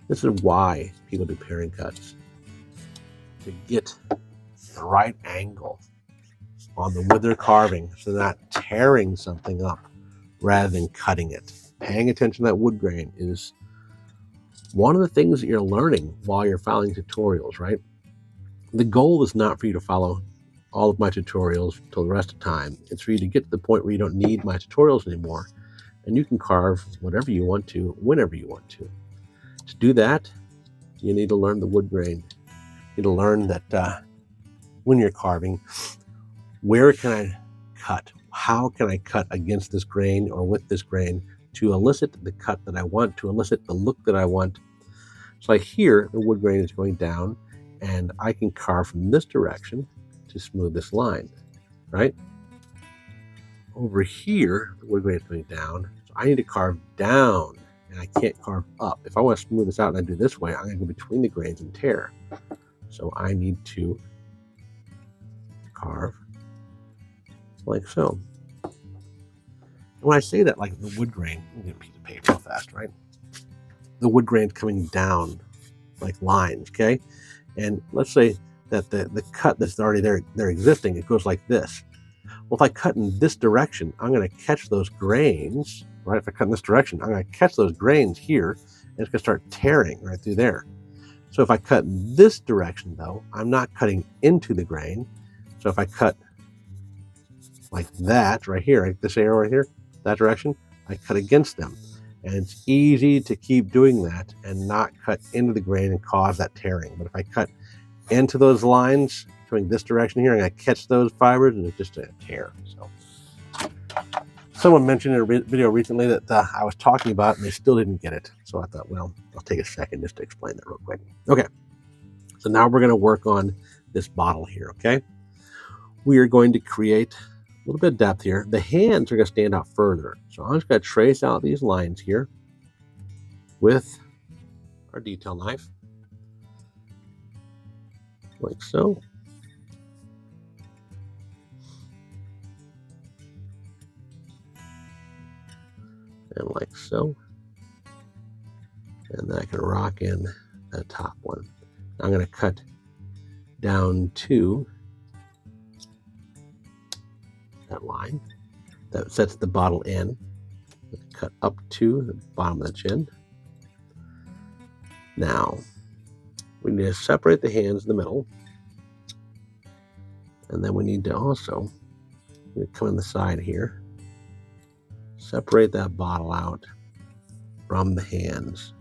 This is why people do paring cuts, to get the right angle on the wood they're carving, so they're not tearing something up rather than cutting it. Paying attention to that wood grain is one of the things that you're learning while you're following tutorials, right? The goal is not for you to follow all of my tutorials till the rest of the time. It's for you to get to the point where you don't need my tutorials anymore, and you can carve whatever you want to, whenever you want to. To do that, you need to learn the wood grain. You need to learn that when you're carving, where can I cut? How can I cut against this grain or with this grain to elicit the cut that I want, to elicit the look that I want? So like here, the wood grain is going down, and I can carve from this direction to smooth this line, right? Over here, the wood grain is going down, so I need to carve down, and I can't carve up. If I want to smooth this out and I do this way, I'm going to go between the grains and tear. So I need to carve like so. And when I say that, like the wood grain, I'm going to get a piece of paper real fast, right? The wood grain's coming down like lines, okay? And let's say that the cut that's already there, they're existing, it goes like this. Well, if I cut in this direction, I'm going to catch those grains, right? If I cut in this direction, I'm going to catch those grains here, and it's going to start tearing right through there. So if I cut in this direction, though, I'm not cutting into the grain. So if I cut like that right here, like this arrow right here, that direction, I cut against them. And it's easy to keep doing that and not cut into the grain and cause that tearing. But if I cut into those lines, going this direction here, and I catch those fibers, and it's just a tear. So someone mentioned in a video recently that I was talking about, and they still didn't get it. So I thought, well, I'll take a second just to explain that real quick. Okay, so now we're going to work on this bottle here, okay? We are going to create a little bit of depth here. The hands are going to stand out further. So I'm just going to trace out these lines here with our detail knife, like so. And like so. And then I can rock in that top one. I'm going to cut down to that line that sets the bottle in. Cut up to the bottom of the chin. Now, we need to separate the hands in the middle. And then we need to also come in the side here. Separate that bottle out from the hands.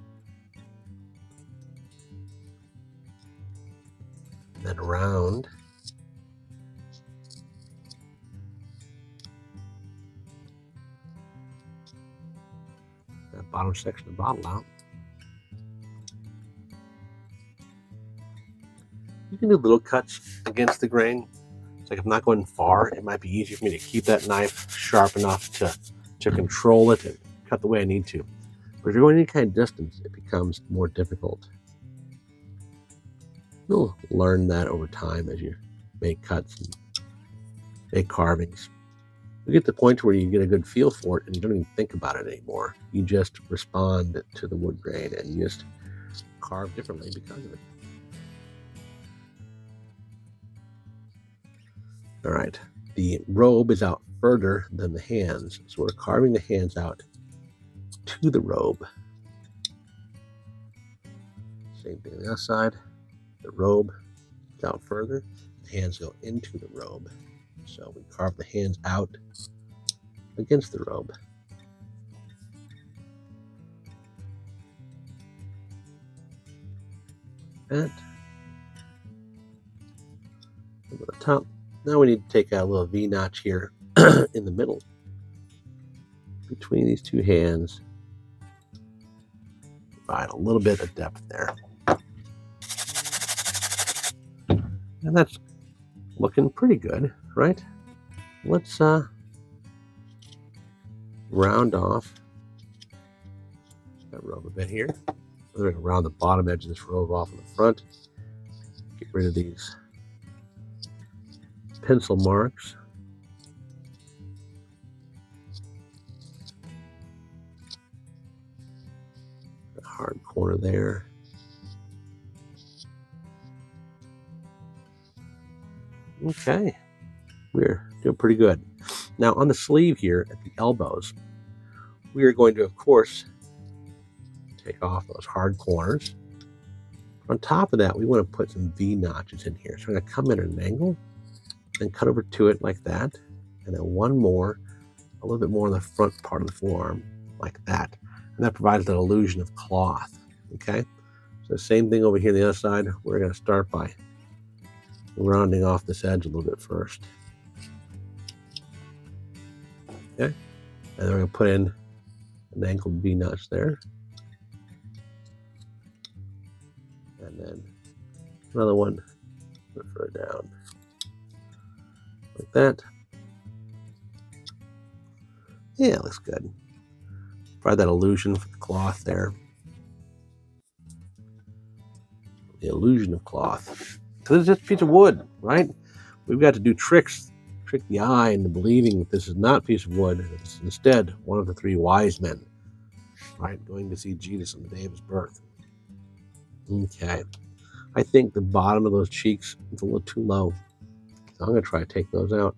Then round that bottom section of the bottle out. You can do little cuts against the grain. It's like if I'm not going far, it might be easier for me to keep that knife sharp enough to control it and cut the way I need to. But if you're going any kind of distance, it becomes more difficult. You'll learn that over time as you make cuts and make carvings. You get to the point where you get a good feel for it and you don't even think about it anymore. You just respond to the wood grain and you just carve differently because of it. All right, the robe is out further than the hands, so we're carving the hands out to the robe. Same thing on the other side. The robe is out further, the hands go into the robe. So we carve the hands out against the robe. That. Over the top. Now we need to take out a little V-notch here in the middle between these two hands. Provide a little bit of depth there. And that's looking pretty good, right? Let's round off that robe a bit here. We're going to round the bottom edge of this robe off in the front. Get rid of these pencil marks. A hard corner there. Okay, we're doing pretty good. Now on the sleeve here at the elbows, we are going to, of course, take off those hard corners. On top of that, we want to put some V-notches in here. So we're going to come in at an angle and cut over to it like that. And then one more, a little bit more on the front part of the forearm, like that. And that provides that illusion of cloth, okay? So same thing over here on the other side. We're going to start by rounding off this edge a little bit first. Okay? And then we're going to put in an angled V-notch there. And then another one further down. Like that. Yeah, it looks good. Provide that illusion for the cloth there. The illusion of cloth. So this is just a piece of wood, right? We've got to do tricks, trick the eye into believing that this is not a piece of wood. It's instead one of the three wise men, right? Going to see Jesus on the day of his birth. Okay. I think the bottom of those cheeks is a little too low. So I'm going to try to take those out.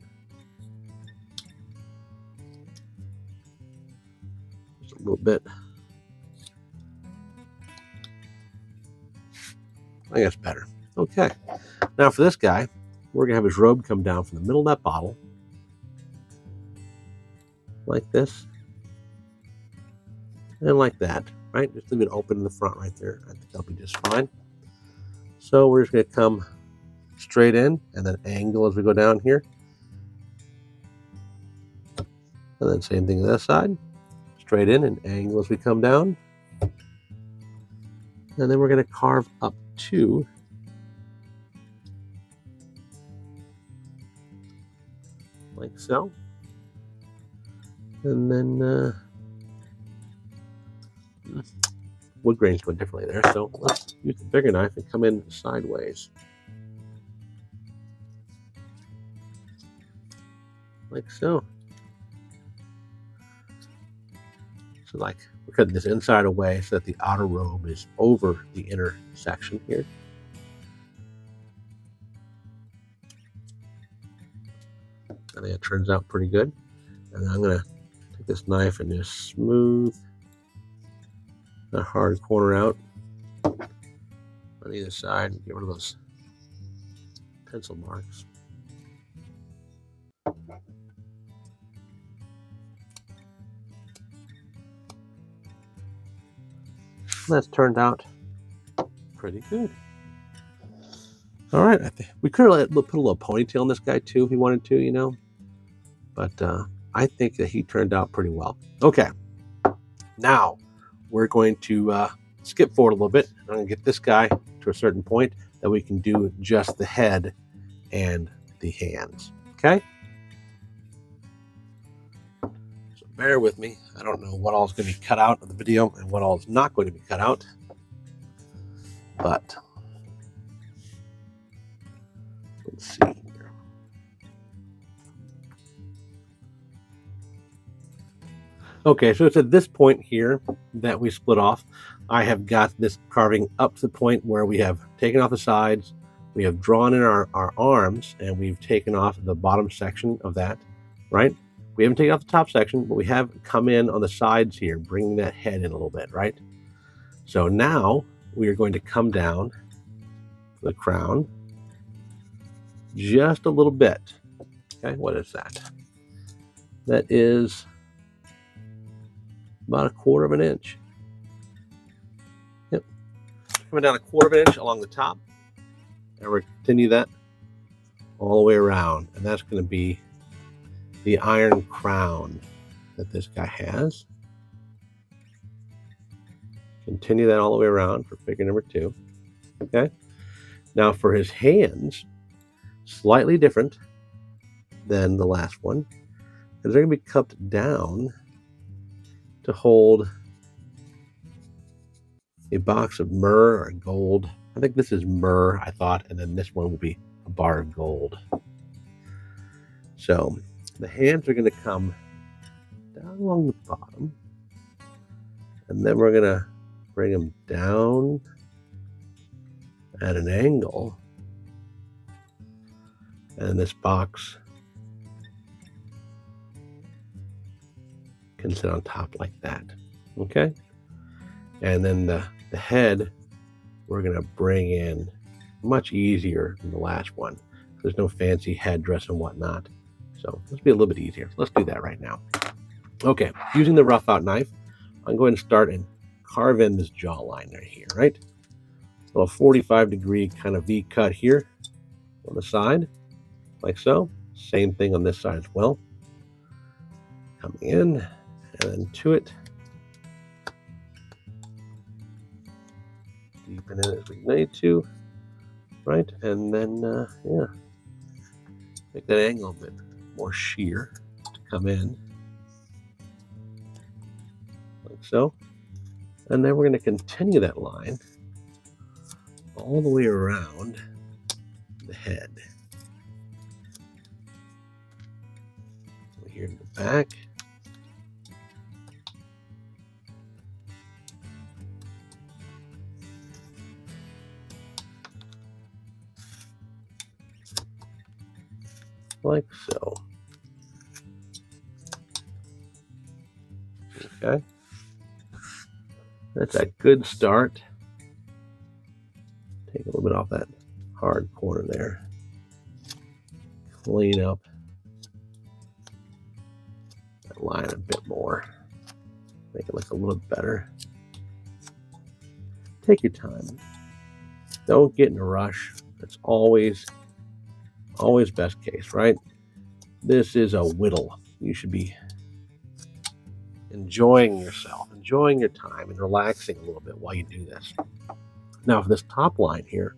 Just a little bit. I guess better. Okay. Now for this guy, we're going to have his robe come down from the middle of that bottle. Like this. And like that, right? Just leave it open in the front right there. I think that'll be just fine. So we're just going to come straight in and then angle as we go down here. And then same thing on this side. Straight in and angle as we come down. And then we're going to carve up two. Like so. And then wood grain's going differently there, so let's use the bigger knife and come in sideways. Like so. So like we're cutting this inside away so that the outer robe is over the inner section here. I think it turns out pretty good. And I'm going to take this knife and just smooth that hard corner out on either side and get rid of those pencil marks. That's turned out pretty good. All right, we could have put a little ponytail on this guy too if he wanted to, you know. But I think that he turned out pretty well. Okay, now we're going to skip forward a little bit. I'm going to get this guy to a certain point that we can do just the head and the hands. Okay? So bear with me. I don't know what all is going to be cut out of the video and what all is not going to be cut out. But let's see here. Okay, so it's at this point here that we split off. I have got this carving up to the point where we have taken off the sides, we have drawn in our arms, and we've taken off the bottom section of that, right? We haven't taken off the top section, but we have come in on the sides here, bringing that head in a little bit, right? So now we are going to come down to the crown just a little bit. Okay, what is that? That is about 1/4 of an inch. Yep, coming down 1/4 of an inch along the top, and we're going to continue that all the way around, and that's going to be the iron crown that this guy has. Continue that all the way around for figure number 2. Okay, now for his hands, slightly different than the last one, because they're going to be cupped down to hold a box of myrrh or gold. I think this is myrrh, I thought, and then this one will be a bar of gold. So the hands are going to come down along the bottom, and then we're going to bring them down at an angle, and this box can sit on top like that. Okay, and then the head we're going to bring in much easier than the last one. There's no fancy headdress and whatnot, so let's be a little bit easier. Let's do that right now. Okay, using the rough out knife, I'm going to start and carve in this jawline right here, right? A little 45-degree kind of V cut here on the side, like so. Same thing on this side as well. Coming in, and then to it. Deepen it as we need to, right? And then, yeah, make that angle a bit more sheer to come in, like so. And then we're going to continue that line all the way around the head. Here in the back. Like so. Okay. That's a good start. Take a little bit off that hard corner there. Clean up that line a bit more. Make it look a little better. Take your time. Don't get in a rush. That's always best case, right? This is a whittle. You should be enjoying yourself, enjoying your time, and relaxing a little bit while you do this. Now for this top line here,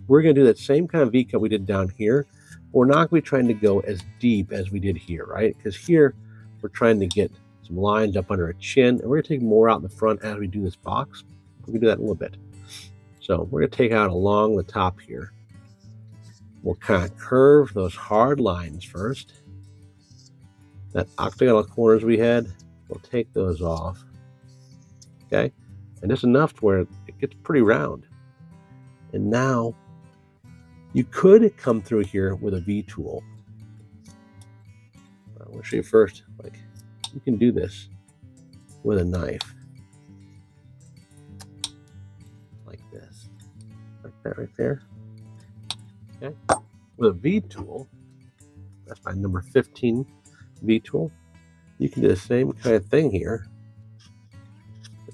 we're going to do that same kind of V cut we did down here. We're not going to be trying to go as deep as we did here, right? Because here we're trying to get some lines up under our chin, and we're going to take more out in the front as we do this box. We can do that in a little bit. So we're going to take out along the top here. We'll kind of curve those hard lines first. That octagonal corners we had, we'll take those off. Okay? And just enough to where it gets pretty round. And now you could come through here with a V tool. I want to show you first, like, you can do this with a knife. Like this. Like that right there. Okay? With a V tool, that's my number 15 V tool, you can do the same kind of thing here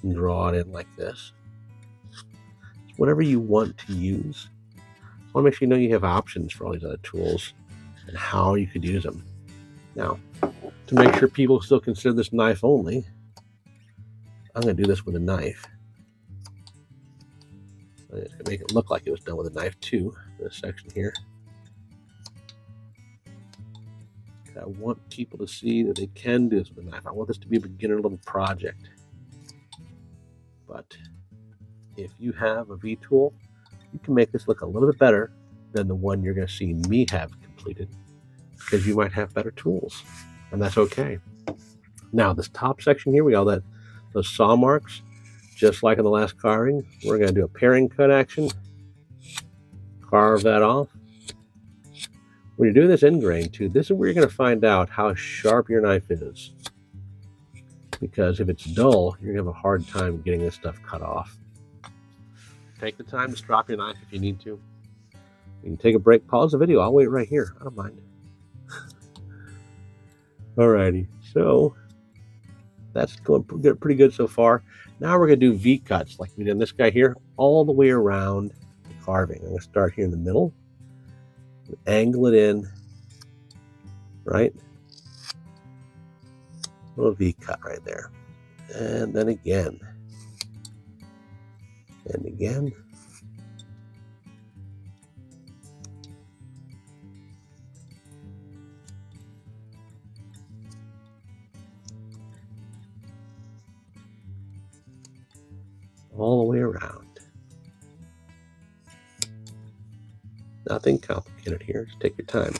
and draw it in like this. It's whatever you want to use. I want to make sure you know you have options for all these other tools and how you could use them. Now, to make sure people still consider this knife only, I'm going to do this with a knife. I'm just going to make it look like it was done with a knife too, this section here. I want people to see that they can do this with a knife. I want this to be a beginner level project. But if you have a V tool, you can make this look a little bit better than the one you're going to see me have completed, because you might have better tools, and that's okay. Now this top section here, we got those saw marks, just like in the last carving. We're going to do a paring cut action, carve that off. When you're doing this end grain too, this is where you're going to find out how sharp your knife is. Because if it's dull, you're going to have a hard time getting this stuff cut off. Take the time to strop your knife if you need to. You can take a break, pause the video. I'll wait right here. I don't mind. Alrighty, so that's going pretty good so far. Now we're going to do V-cuts like we did in this guy here, all the way around the carving. I'm going to start here in the middle, angle it in, right? A little V-cut right there. And then again. And again. All the way around. Nothing complicated here. Just take your time.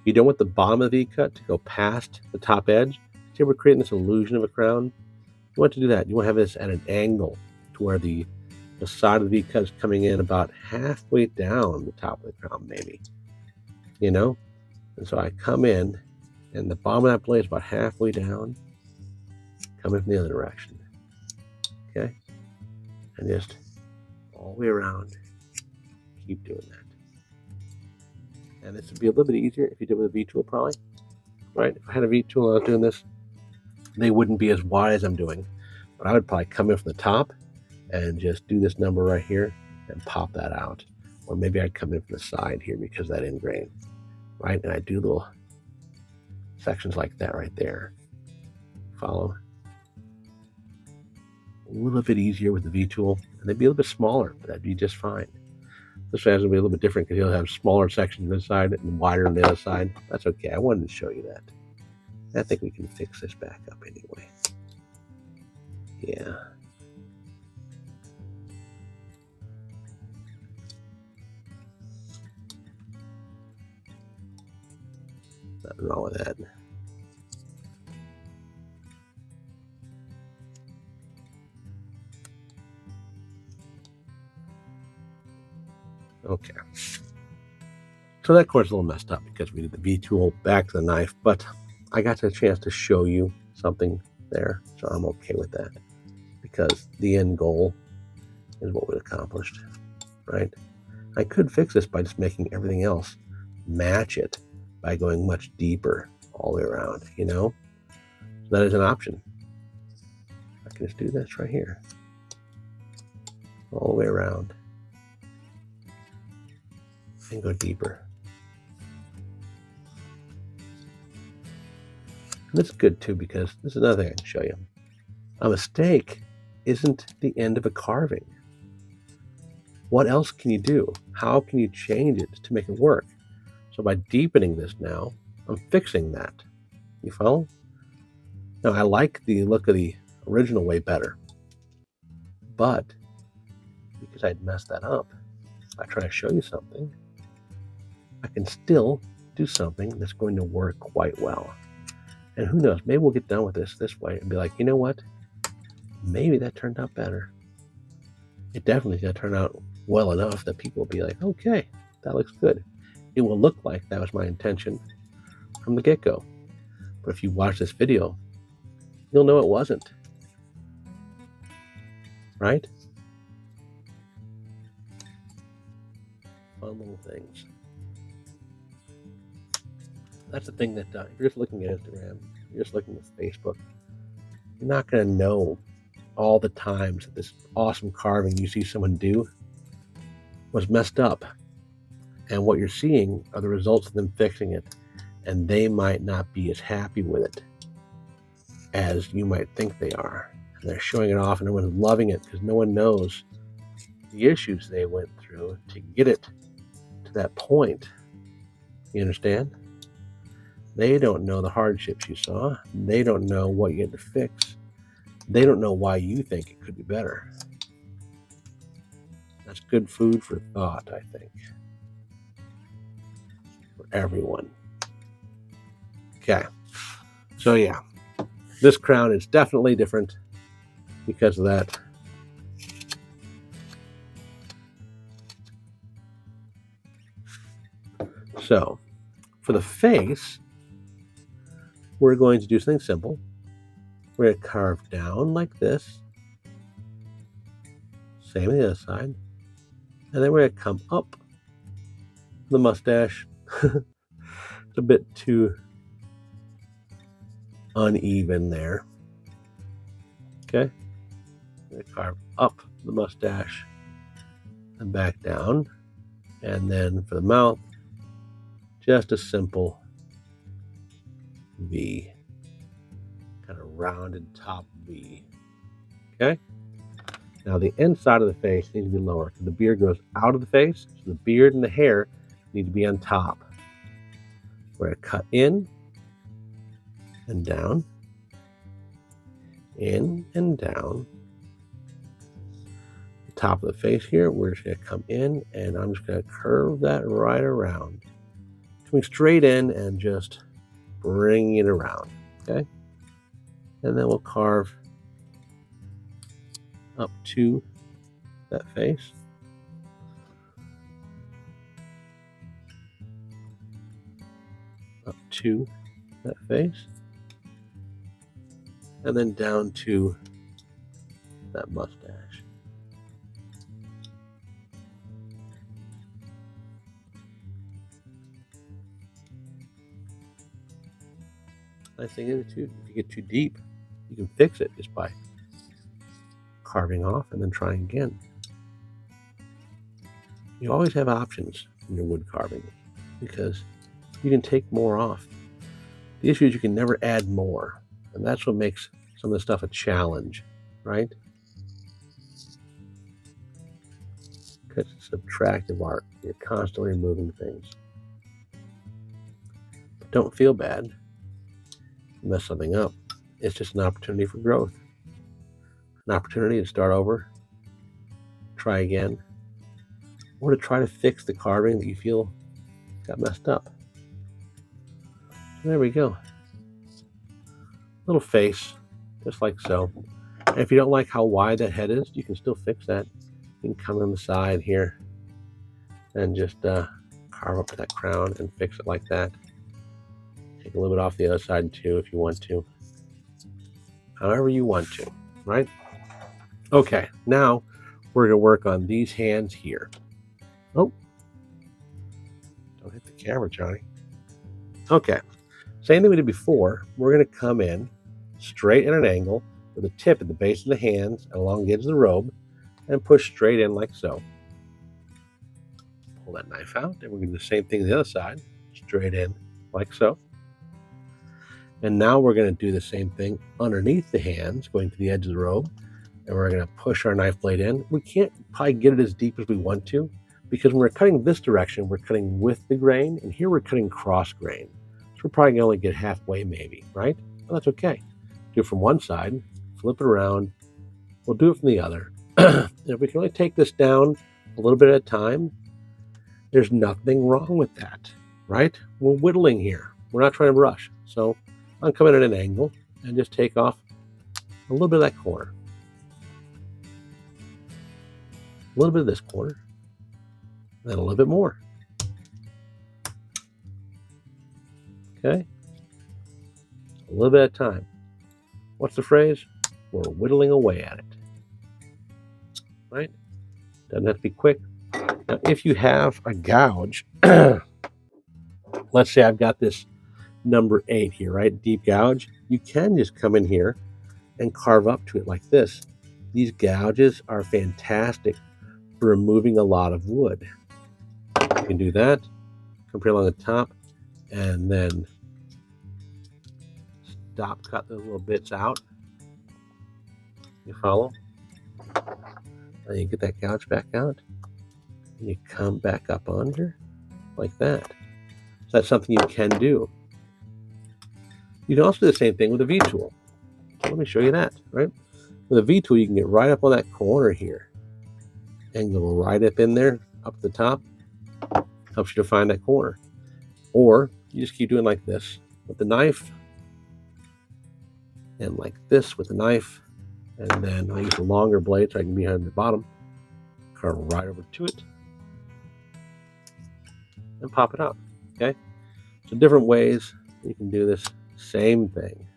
You don't want the bottom of the V-cut to go past the top edge. See, we're creating this illusion of a crown. You want to do that. You want to have this at an angle to where the side of the V-cut is coming in about halfway down the top of the crown, maybe. You know? And so I come in, and the bottom of that blade is about halfway down. Come in from the other direction. Okay? And just all the way around, keep doing that. And this would be a little bit easier if you did it with a V-tool, probably. Right? If I had a V-tool and I was doing this, they wouldn't be as wide as I'm doing. But I would probably come in from the top and just do this number right here and pop that out. Or maybe I'd come in from the side here because of that end grain. Right? And I do little sections like that right there. Follow? A little bit easier with the V-tool, and they'd be a little bit smaller, but that'd be just fine. This one's gonna be a little bit different because you'll have smaller sections on this side and wider on the other side. That's okay. I wanted to show you that. I think we can fix this back up anyway. Yeah. Nothing wrong with that. Okay. So that, of course, is a little messed up because we did the V-tool back to the knife, but I got a chance to show you something there, so I'm okay with that because the end goal is what we accomplished, right? I could fix this by just making everything else match it by going much deeper all the way around, you know? So that is an option. I can just do this right here, all the way around, and go deeper. And that's good too, because this is another thing I can show you. A mistake isn't the end of a carving. What else can you do? How can you change it to make it work? So by deepening this now, I'm fixing that. You follow? Now I like the look of the original way better, but because I'd messed that up, I try to show you something, I can still do something that's going to work quite well. And who knows, maybe we'll get done with this way and be like, you know what? Maybe that turned out better. It definitely is going to turn out well enough that people will be like, okay, that looks good. It will look like that was my intention from the get-go. But if you watch this video, you'll know it wasn't. Right? Fun little things. That's the thing that if you're just looking at Instagram, you're just looking at Facebook, you're not going to know all the times that this awesome carving you see someone do was messed up. And what you're seeing are the results of them fixing it. And they might not be as happy with it as you might think they are. And they're showing it off and everyone's loving it because no one knows the issues they went through to get it to that point. You understand? They don't know the hardships you saw. They don't know what you had to fix. They don't know why you think it could be better. That's good food for thought, I think. For everyone. Okay. So yeah, This crown is definitely different because of that. So for the face, we're going to do something simple. We're going to carve down like this. Same on the other side. And then we're going to come up the mustache. It's a bit too uneven there. Okay. I'm going to carve up the mustache and back down. And then for the mouth, just a simple V. Kind of rounded top V. Okay. Now the inside of the face needs to be lower because the beard goes out of the face. So the beard and the hair need to be on top. We're going to cut in and down. In and down. The top of the face here, we're just going to come in and I'm just going to curve that right around. Coming straight in and just bringing it around. Okay. And then we'll carve up to that face. Up to that face. And then down to that mustache. Nice thing is too, if you get too deep, you can fix it just by carving off and then trying again. You always have options in your wood carving because you can take more off. The issue is you can never add more, and that's what makes some of the stuff a challenge, right? Because it's subtractive art. You're constantly removing things. But don't feel bad. Mess something up. It's just an opportunity for growth. An opportunity to start over, try again, or to try to fix the carving that you feel got messed up. So there we go. Little face, just like so. And if you don't like how wide that head is, you can still fix that. You can come on the side here and just carve up that crown and fix it like that. Take a little bit off the other side too if you want to. However you want to, right? Okay, now we're going to work on these hands here. Oh, don't hit the camera, Johnny. Okay, same thing we did before. We're going to come in straight at an angle with a tip at the base of the hands and along the edge of the robe and push straight in like so. Pull that knife out, and we're going to do the same thing on the other side, straight in like so. And now we're going to do the same thing underneath the hands, going to the edge of the robe. And we're going to push our knife blade in. We can't probably get it as deep as we want to, because when we're cutting this direction, we're cutting with the grain, and here we're cutting cross grain. So we're probably going to only get halfway maybe, right? Well, that's okay. Do it from one side, flip it around. We'll do it from the other. And if we can only take this down a little bit at a time, there's nothing wrong with that, right? We're whittling here. We're not trying to rush. So I'm coming at an angle and just take off a little bit of that corner. A little bit of this corner, then a little bit more. Okay? A little bit at a time. What's the phrase? We're whittling away at it. Right? Doesn't have to be quick. Now, if you have a gouge, let's say I've got this number 8 here, right? Deep gouge. You can just come in here and carve up to it like this. These gouges are fantastic for removing a lot of wood. You can do that, come here along the top, and then stop, cut those little bits out. You follow? And you get that gouge back out, and you come back up under like that. So that's something you can do. You can also do the same thing with a V-tool. Let me show you that, right? With a V-tool, you can get right up on that corner here and go right up in there, up the top. Helps you to find that corner. Or you just keep doing like this with the knife. in like this with a knife, and then I use a longer blade so I can be behind the bottom, carve right over to it, and pop it out. Okay, so different ways you can do this same thing.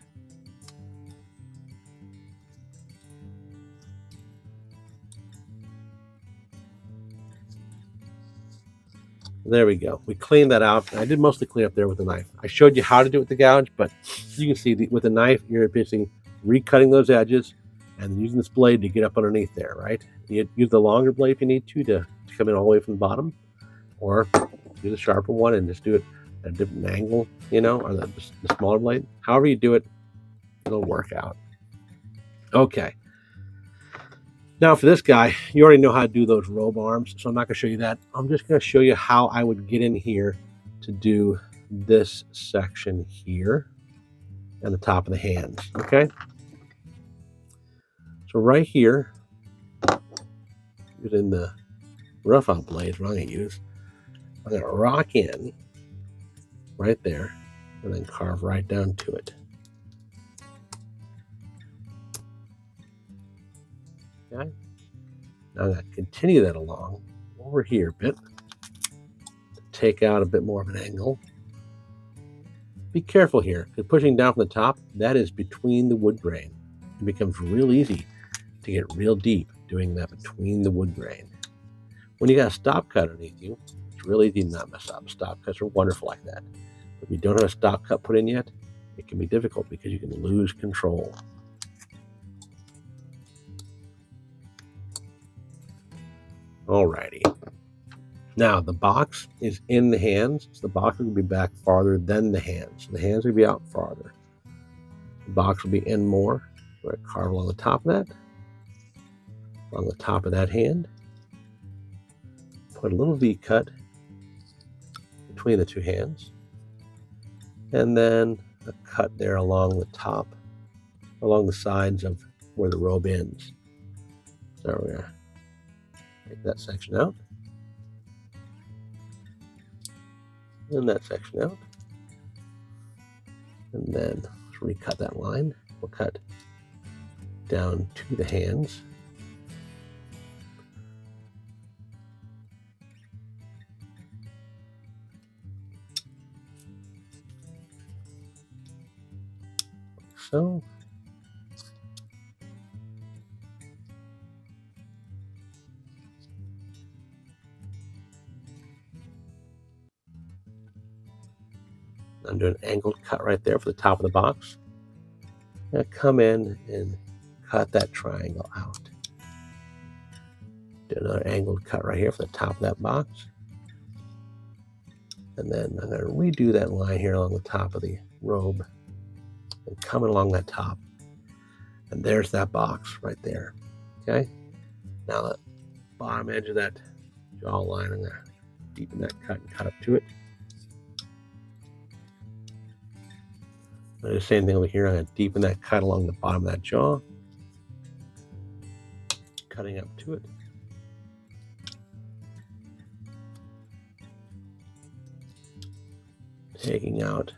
There we go. We cleaned that out. I did mostly clean up there with a knife. I showed you how to do it with the gouge, but you can see with a knife, you're basically recutting those edges and using this blade to get up underneath there, right? You use the longer blade if you need to come in all the way from the bottom, or use a sharper one and just do it at a different angle, you know, or the smaller blade. However you do it, it'll work out. Okay. Now for this guy, you already know how to do those robe arms, so I'm not going to show you that. I'm just going to show you how I would get in here to do this section here and the top of the hands, okay? So right here, using the rough out blades, what I'm going to use, I'm going to rock in right there and then carve right down to it. Okay? Now I'm going to continue that along over here a bit, take out a bit more of an angle. Be careful here, because pushing down from the top, that is between the wood grain. It becomes real easy to get real deep doing that between the wood grain. When you got a stop cut underneath you, it's real easy to not mess up. Stop cuts are wonderful like that. But if you don't have a stop cut put in yet, it can be difficult because you can lose control. Alrighty. Now the box is in the hands, so the box will be back farther than the hands. So the hands will be out farther. The box will be in more. So I carve along the top of that, along the top of that hand. Put a little V cut between the two hands, and then a cut there along the top, along the sides of where the robe ends. So we're gonna take that section out. And that section out, and then let's recut that line. We'll cut down to the hands, like so. I'm doing an angled cut right there for the top of the box. Now come in and cut that triangle out. Do another angled cut right here for the top of that box. And then I'm going to redo that line here along the top of the robe and coming along that top. And there's that box right there. Okay? Now the bottom edge of that jaw line, I'm going to deepen that cut and cut up to it. Do the same thing over here. I'm going to deepen that cut along the bottom of that jaw, cutting up to it. Taking out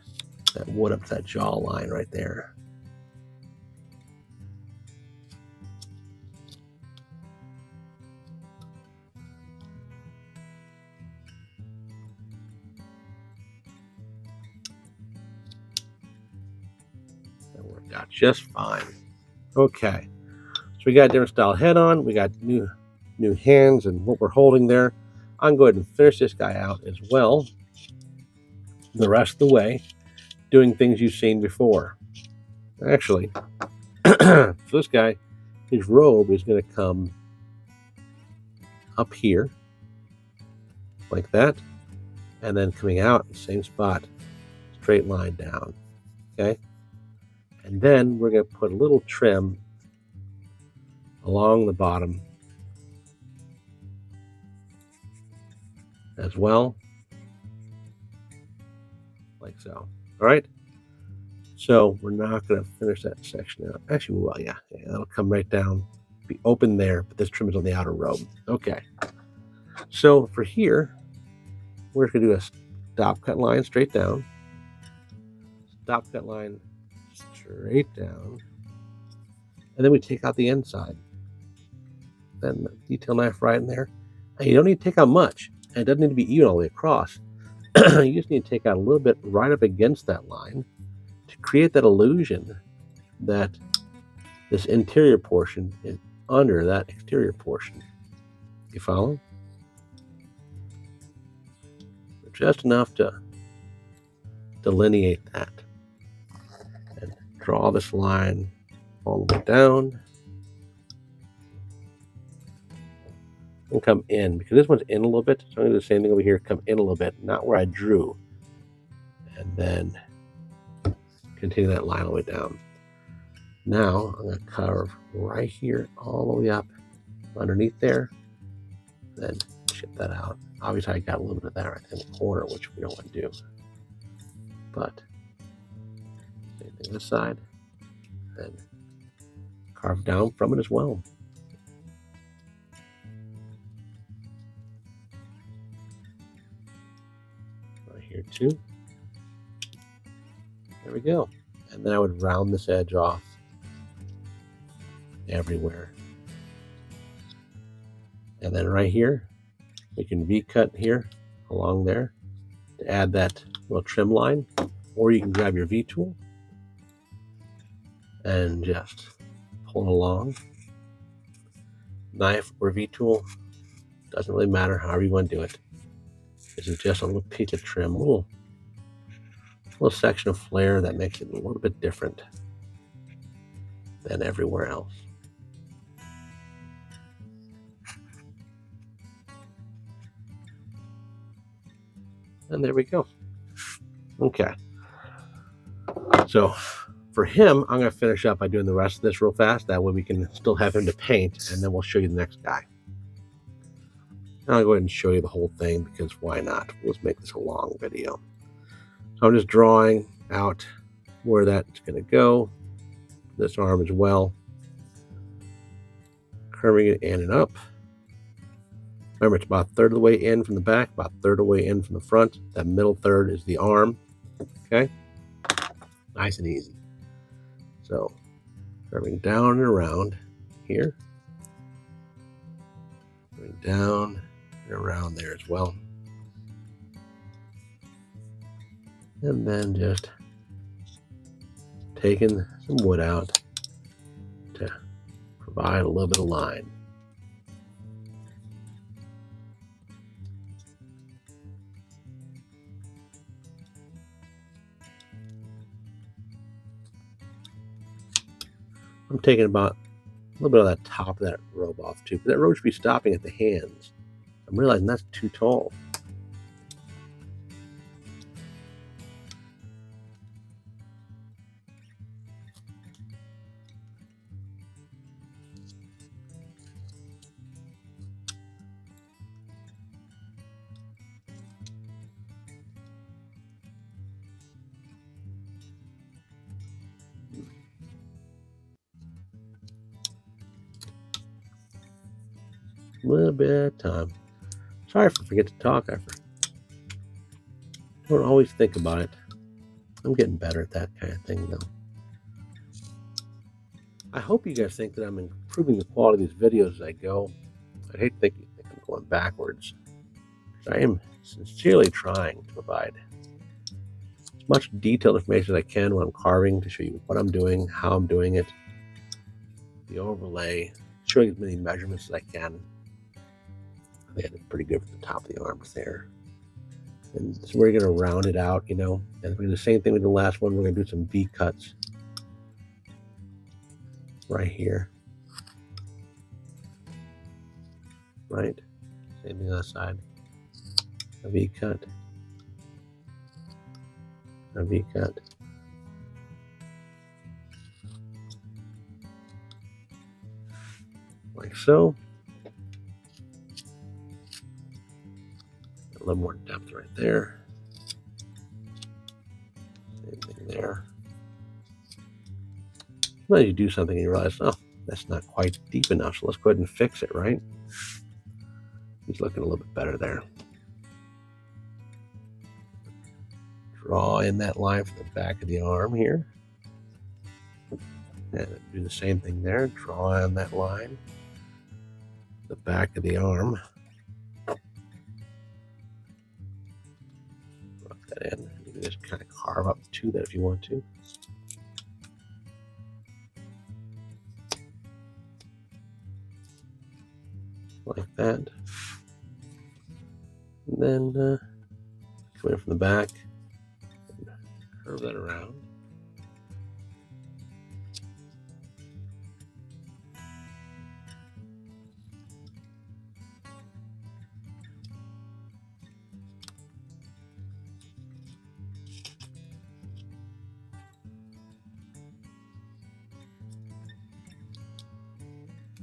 that wood up to that jaw line right there. That worked out just fine. Okay, so we got a different style head on. We got new hands and what we're holding there. I'm going to finish this guy out as well the rest of the way, doing things you've seen before. Actually, for this guy, his robe is going to come up here like that, and then coming out in the same spot, straight line down. Okay, and then we're going to put a little trim along the bottom as well, like so. All right, so we're not going to finish that section out. Actually, well, yeah, that'll come right down, be open there, but this trim is on the outer robe. Okay, so for here, we're going to do a stop cut line straight down, stop cut line straight down, And then we take out the inside. Then the detail knife right in there. And you don't need to take out much. And it doesn't need to be even all the way across. You just need to take out a little bit right up against that line to create that illusion that this interior portion is under that exterior portion. You follow? Just enough to delineate that. And draw this line all the way down. And come in, because this one's in a little bit, so I'm going to do the same thing over here, come in a little bit, not where I drew. And then continue that line all the way down. Now I'm going to carve right here all the way up underneath there, then chip that out. Obviously I got a little bit of that right in the corner, which we don't want to do. But same thing this side, then carve down from it as well. Here too. There we go. And then I would round this edge off everywhere. And then right here, we can V-cut here along there to add that little trim line, or you can grab your V-tool and just pull it along. Knife or V-tool, doesn't really matter, however you want to do it. This is just a little piece of trim, a little section of flare that makes it a little bit different than everywhere else. And there we go. Okay. So for him, I'm going to finish up by doing the rest of this real fast. That way we can still have him to paint, and then we'll show you the next guy. I'll go ahead and show you the whole thing, because why not? Let's make this a long video. So I'm just drawing out where that's going to go. This arm as well. Curving it in and up. Remember, it's about a third of the way in from the back, about a third of the way in from the front. That middle third is the arm. Okay? Nice and easy. So, curving down and around here. Curving down around there as well, and then just taking some wood out to provide a little bit of line. I'm taking about a little bit of that top of that robe off too, because that robe should be stopping at the hands. I'm realizing that's too tall. A little bit of time. Sorry if I forget to talk. I don't always think about it. I'm getting better at that kind of thing, though. I hope you guys think that I'm improving the quality of these videos as I go. I hate to think you think I'm going backwards. I am sincerely trying to provide as much detailed information as I can when I'm carving, to show you what I'm doing, how I'm doing it, the overlay, showing as many measurements as I can. I think I did pretty good for the top of the arms there. And so we're going to round it out, you know, and we're going to do the same thing with the last one. We're going to do some V-cuts right here. Right? Same thing on the side. A V-cut. A V-cut. Like so. A little more depth right there. Same thing there. Sometimes you do something and you realize, oh, that's not quite deep enough, so let's go ahead and fix it, right? He's looking a little bit better there. Draw in that line for the back of the arm here. And do the same thing there. Draw on that line, the back of the arm. Rub that in. You can just kind of carve up to that if you want to. Like that. And then come in from the back and curve that around.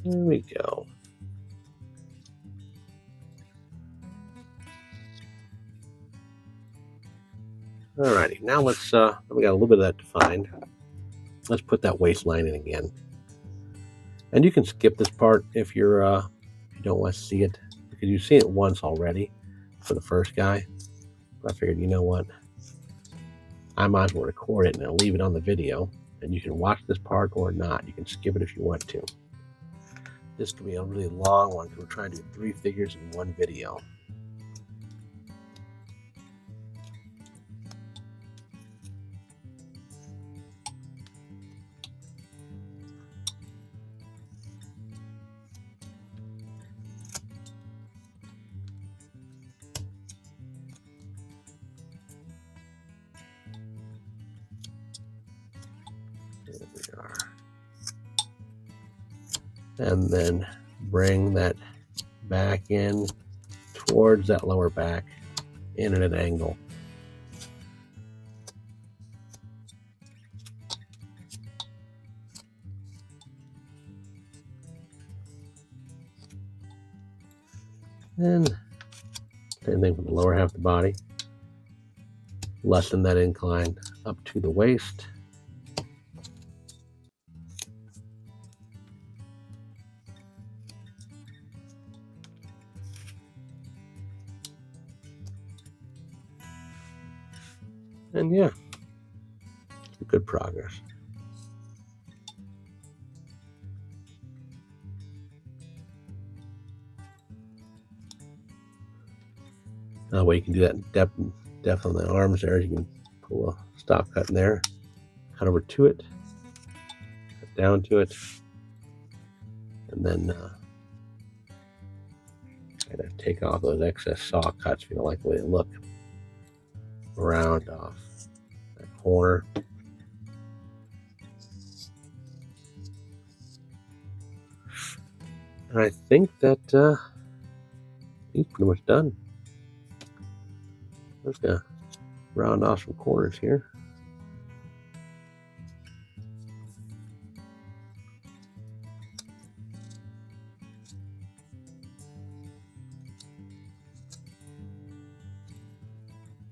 There we go. Alrighty, now let's, we got a little bit of that defined. Let's put that waistline in again. And you can skip this part if you're, if you don't want to see it, because you've seen it once already for the first guy. But I figured, you know what? I might as well record it and I'll leave it on the video. And you can watch this part or not. You can skip it if you want to. This could be a really long one because we're trying to do 3 figures in one video. There we are. And then bring that back in towards that lower back in at an angle. And same thing for the lower half of the body. Lessen that incline up to the waist. And yeah, good progress. That way you can do that depth on the arms there. You can pull a stop cut in there, cut over to it, cut down to it, and then kind of take off those excess saw cuts if you don't like the way they look. Round off that corner. And I think that he's pretty much done. I'm just gonna round off some corners here.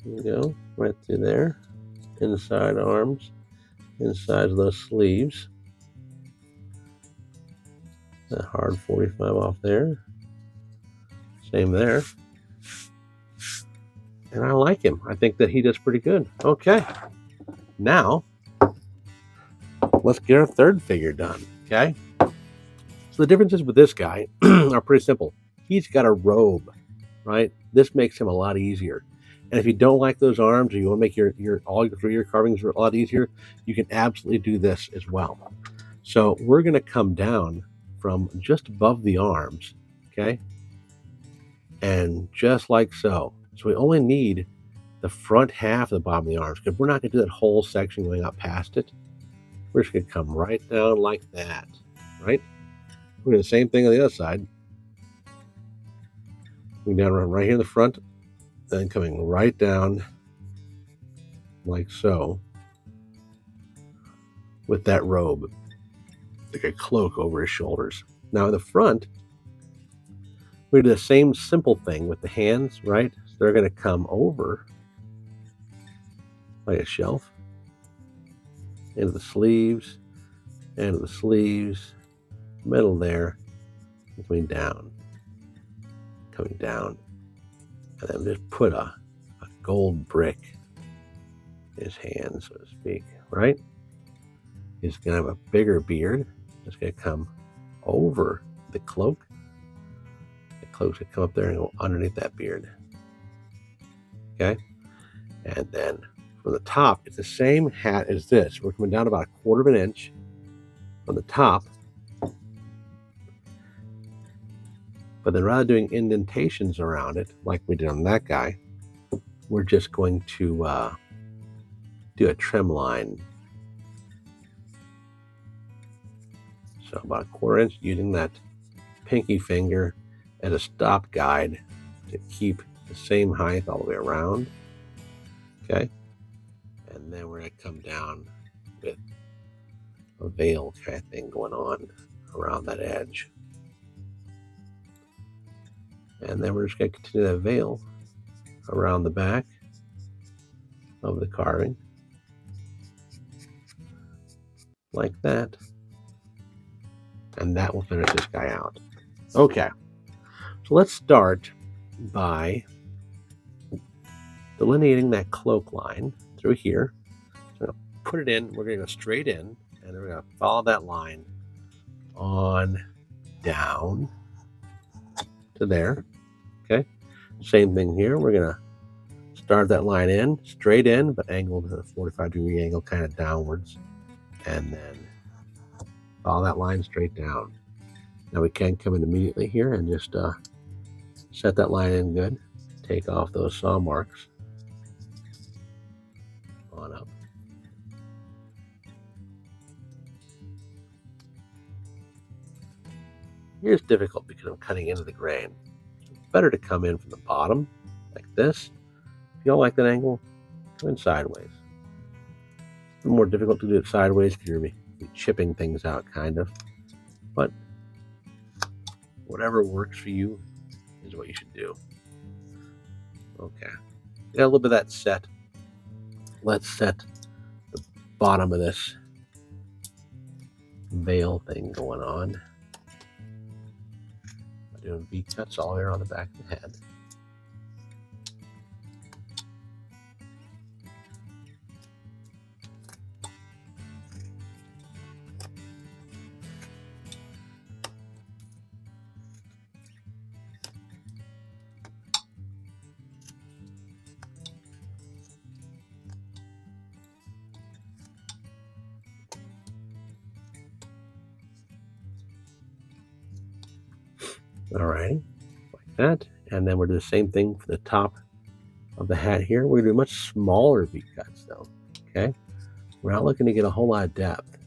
There we go, right through there. Inside arms, inside of those sleeves. That hard 45 off there. Same there. And I like him. I think that he does pretty good. Okay. Now, let's get our third figure done. Okay. So the differences with this guy are pretty simple. He's got a robe, right? This makes him a lot easier. And if you don't like those arms, or you want to make all your carvings a lot easier, you can absolutely do this as well. So we're going to come down from just above the arms, okay? And just like so. So we only need the front half of the bottom of the arms, because we're not going to do that whole section going up past it. We're just going to come right down like that, right? We're going to do the same thing on the other side. Going down right here in the front, then coming right down like so with that robe, like a cloak over his shoulders. Now in the front, we do the same simple thing with the hands, right? So they're going to come over like a shelf, into the sleeves, middle there, coming down, and then just put a gold brick in his hand, so to speak, right? He's going to have a bigger beard. It's going to come over the cloak. The cloak should come up there and go underneath that beard. Okay? And then from the top, it's the same hat as this. We're coming down about 1/4 of an inch from the top. But then rather than doing indentations around it, like we did on that guy, we're just going to do a trim line. So about 1/4 inch, using that pinky finger as a stop guide to keep the same height all the way around. Okay. And then we're going to come down with a veil kind of thing going on around that edge. And then we're just going to continue that veil around the back of the carving. Like that. And that will finish this guy out. Okay. So let's start by delineating that cloak line through here. So I'm going to put it in. We're going to go straight in. And then we're going to follow that line on down to there. Okay. Same thing here. We're going to start that line in, straight in, but angled at a 45-degree angle, kind of downwards. And then follow that line straight down. Now we can come in immediately here and just set that line in good. Take off those saw marks on up. Here's difficult because I'm cutting into the grain. It's better to come in from the bottom like this. If you don't like that angle, go in sideways. It's a little more difficult to do it sideways because you're chipping things out, kind of. But whatever works for you is what you should do. Okay. Got a little bit of that set. Let's set the bottom of this veil thing going on. I'm doing V-cuts all the way around the back of the head. Alrighty, like that. And then we'll do the same thing for the top of the hat here. We're going to do much smaller V-cuts though, okay? We're not looking to get a whole lot of depth.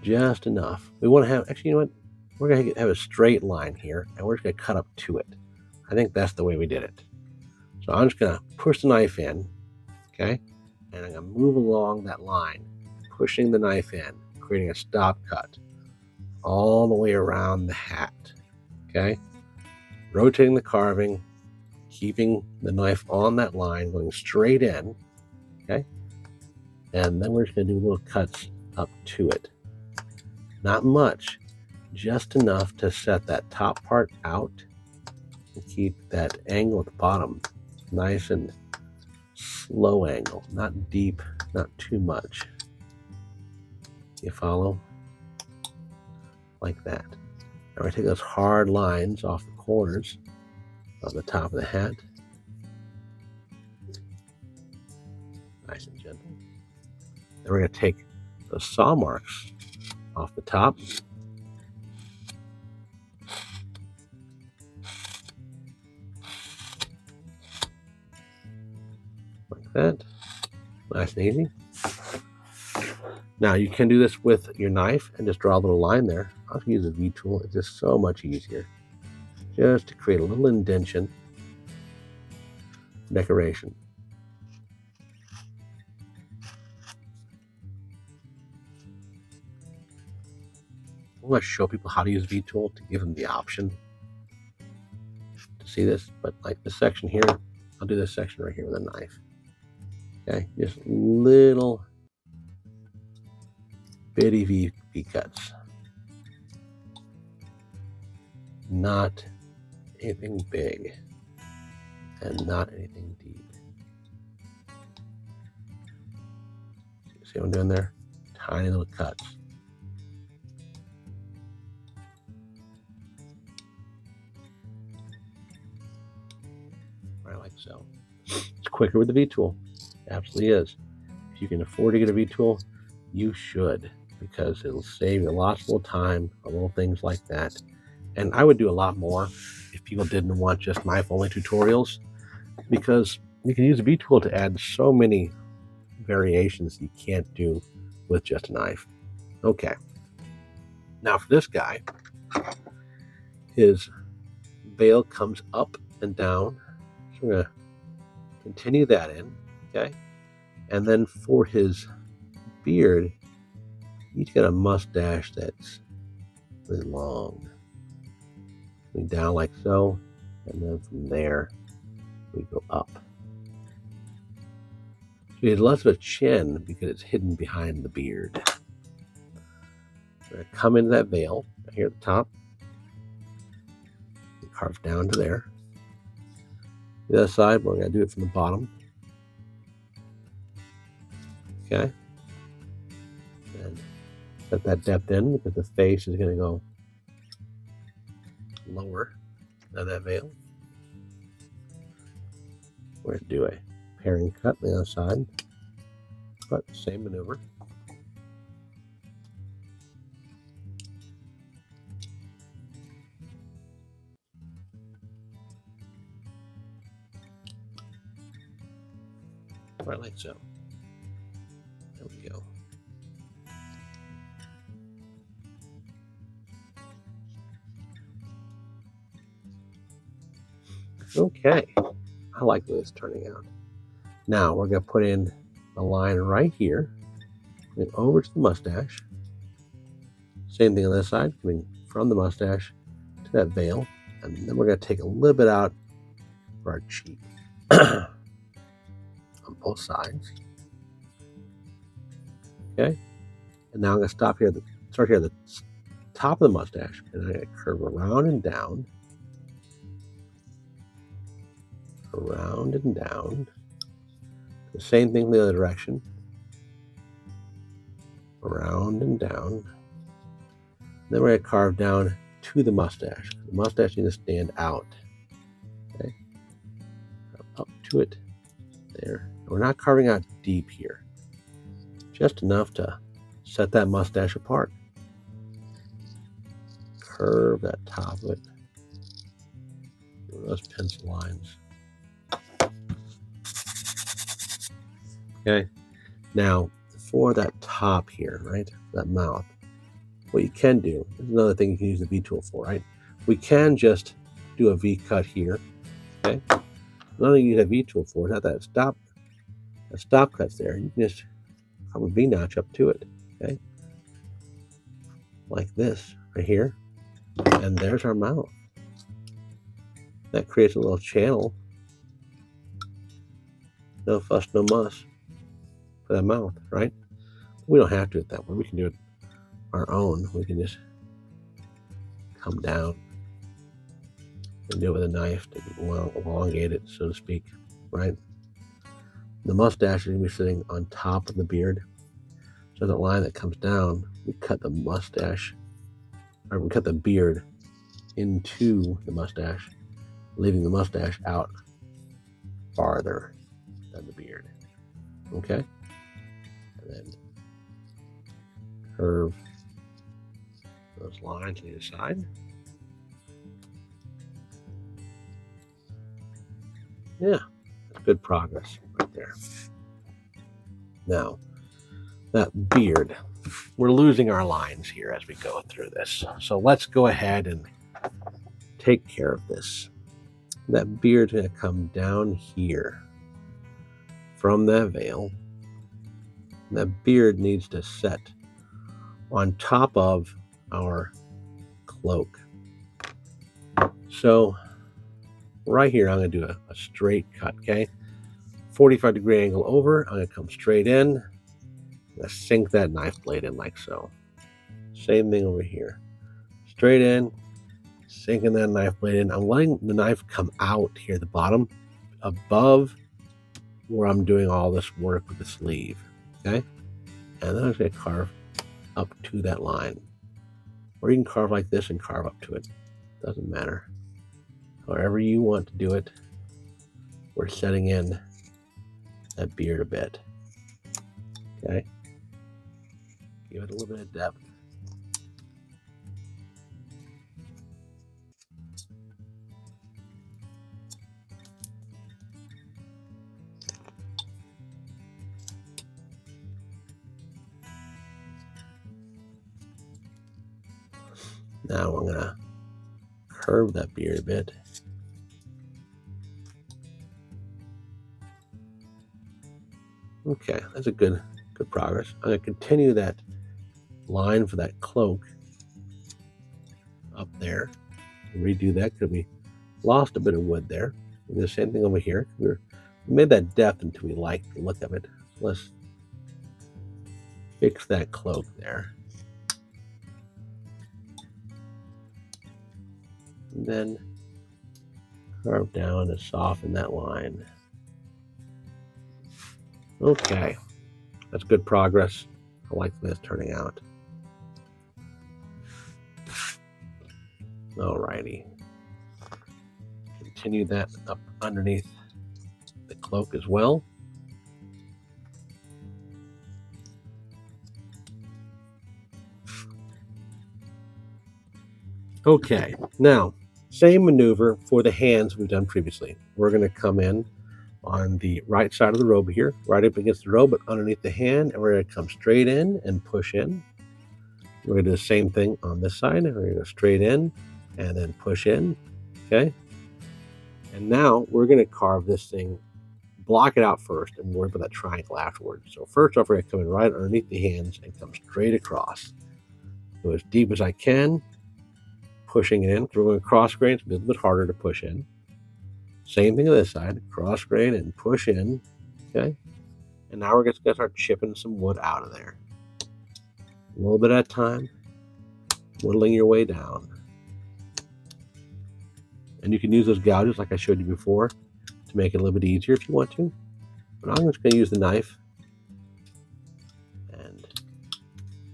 Just enough. We want to have, actually, you know what? We're going to have a straight line here, and we're just going to cut up to it. I think that's the way we did it. So I'm just going to push the knife in, okay? And I'm going to move along that line, pushing the knife in, creating a stop cut all the way around the hat, okay? Rotating the carving, keeping the knife on that line, going straight in, okay? And then we're just going to do little cuts up to it. Not much, just enough to set that top part out and keep that angle at the bottom nice and slow angle, not deep, not too much. You follow? Like that. Now we take those hard lines off the corners of the top of the hat. Nice and gentle. Then we're going to take those saw marks off the top. Like that. Nice and easy. Now you can do this with your knife and just draw a little line there. I'll use a V tool. It's just so much easier. Just to create a little indentation, decoration. I want to show people how to use V tool to give them the option to see this. But like this section here, I'll do this section right here with a knife. Okay, just little bitty V cuts. Not anything big and not anything deep. See what I'm doing there? Tiny little cuts. Right, like so. It's quicker with the V-tool. It absolutely is. If you can afford to get a V-tool, you should, because it'll save you lots of little time on little things like that. And I would do a lot more if people didn't want just knife-only tutorials, because you can use a V-tool to add so many variations you can't do with just a knife. Okay. Now for this guy, his veil comes up and down. So we're going to continue that in, okay? And then for his beard, he's got a mustache that's really long. Going down like so, and then from there, we go up. So he has less of a chin because it's hidden behind the beard. We're going to come into that veil right here at the top. And carve down to there. The other side, we're going to do it from the bottom. Okay. And set that depth in because the face is going to go lower than that veil. We're going to do a pairing cut on the other side, but same maneuver. Right, like so. There we go. Okay, I like the way it's turning out. Now we're going to put in a line right here, going over to the mustache. Same thing on this side, coming from the mustache to that veil, and then we're going to take a little bit out for our cheek on both sides. Okay, and now I'm going to start here at the top of the mustache, and I'm going to curve around and down. Around and down. The same thing the other direction. Around and down. Then we're going to carve down to the mustache. The mustache needs to stand out. Okay. Up to it. There. We're not carving out deep here. Just enough to set that mustache apart. Curve that top of it. Those pencil lines. Okay, now for that top here, right, that mouth, what you can do, there's another thing you can use the V-tool for, right? We can just do a V cut here, okay? Another thing you use a V-tool for is not that stop cut's there. You can just carve a V-notch up to it, okay? Like this, right here, and there's our mouth. That creates a little channel. No fuss, no muss. For that mouth, right? We don't have to do it that way. We can do it our own. We can just come down and do it with a knife to elongate it, so to speak, right? The mustache is going to be sitting on top of the beard. So the line that comes down, we cut the mustache, or we cut the beard into the mustache, leaving the mustache out farther than the beard. Okay? And then curve those lines on either side. Yeah, that's good progress right there. Now, that beard, we're losing our lines here as we go through this. So let's go ahead and take care of this. That beard's going to come down here from that veil. That beard needs to set on top of our cloak. So right here, I'm going to do a straight cut, okay? 45-degree angle over. I'm going to come straight in. I'm going to sink that knife blade in like so. Same thing over here. Straight in, sinking that knife blade in. I'm letting the knife come out here at the bottom, above where I'm doing all this work with the sleeve, okay? And then I'm going to carve up to that line. Or you can carve like this and carve up to it. Doesn't matter. However you want to do it, we're setting in that beard a bit. Okay? Give it a little bit of depth. Now we're going to curve that beard a bit. Okay, that's a good progress. I'm going to continue that line for that cloak up there. Redo that because we lost a bit of wood there. We do the same thing over here. We made that depth until we like the look of it. Let's fix that cloak there. And then carve down to soften that line. Okay, that's good progress. I like the way it's turning out. Alrighty. Continue that up underneath the cloak as well. Okay, now same maneuver for the hands we've done previously. We're going to come in on the right side of the robe here, right up against the robe, but underneath the hand, and we're going to come straight in and push in. We're going to do the same thing on this side. We're going to go straight in and then push in, okay? And now we're going to carve this thing, block it out first, and worry about that triangle afterwards. So first off, we're going to come in right underneath the hands and come straight across. Go as deep as I can, pushing it in. We're going to cross grain, it's a little bit harder to push in. Same thing on this side, cross grain and push in, okay? And now we're just going to start chipping some wood out of there. A little bit at a time, whittling your way down. And you can use those gouges like I showed you before to make it a little bit easier if you want to. But I'm just going to use the knife and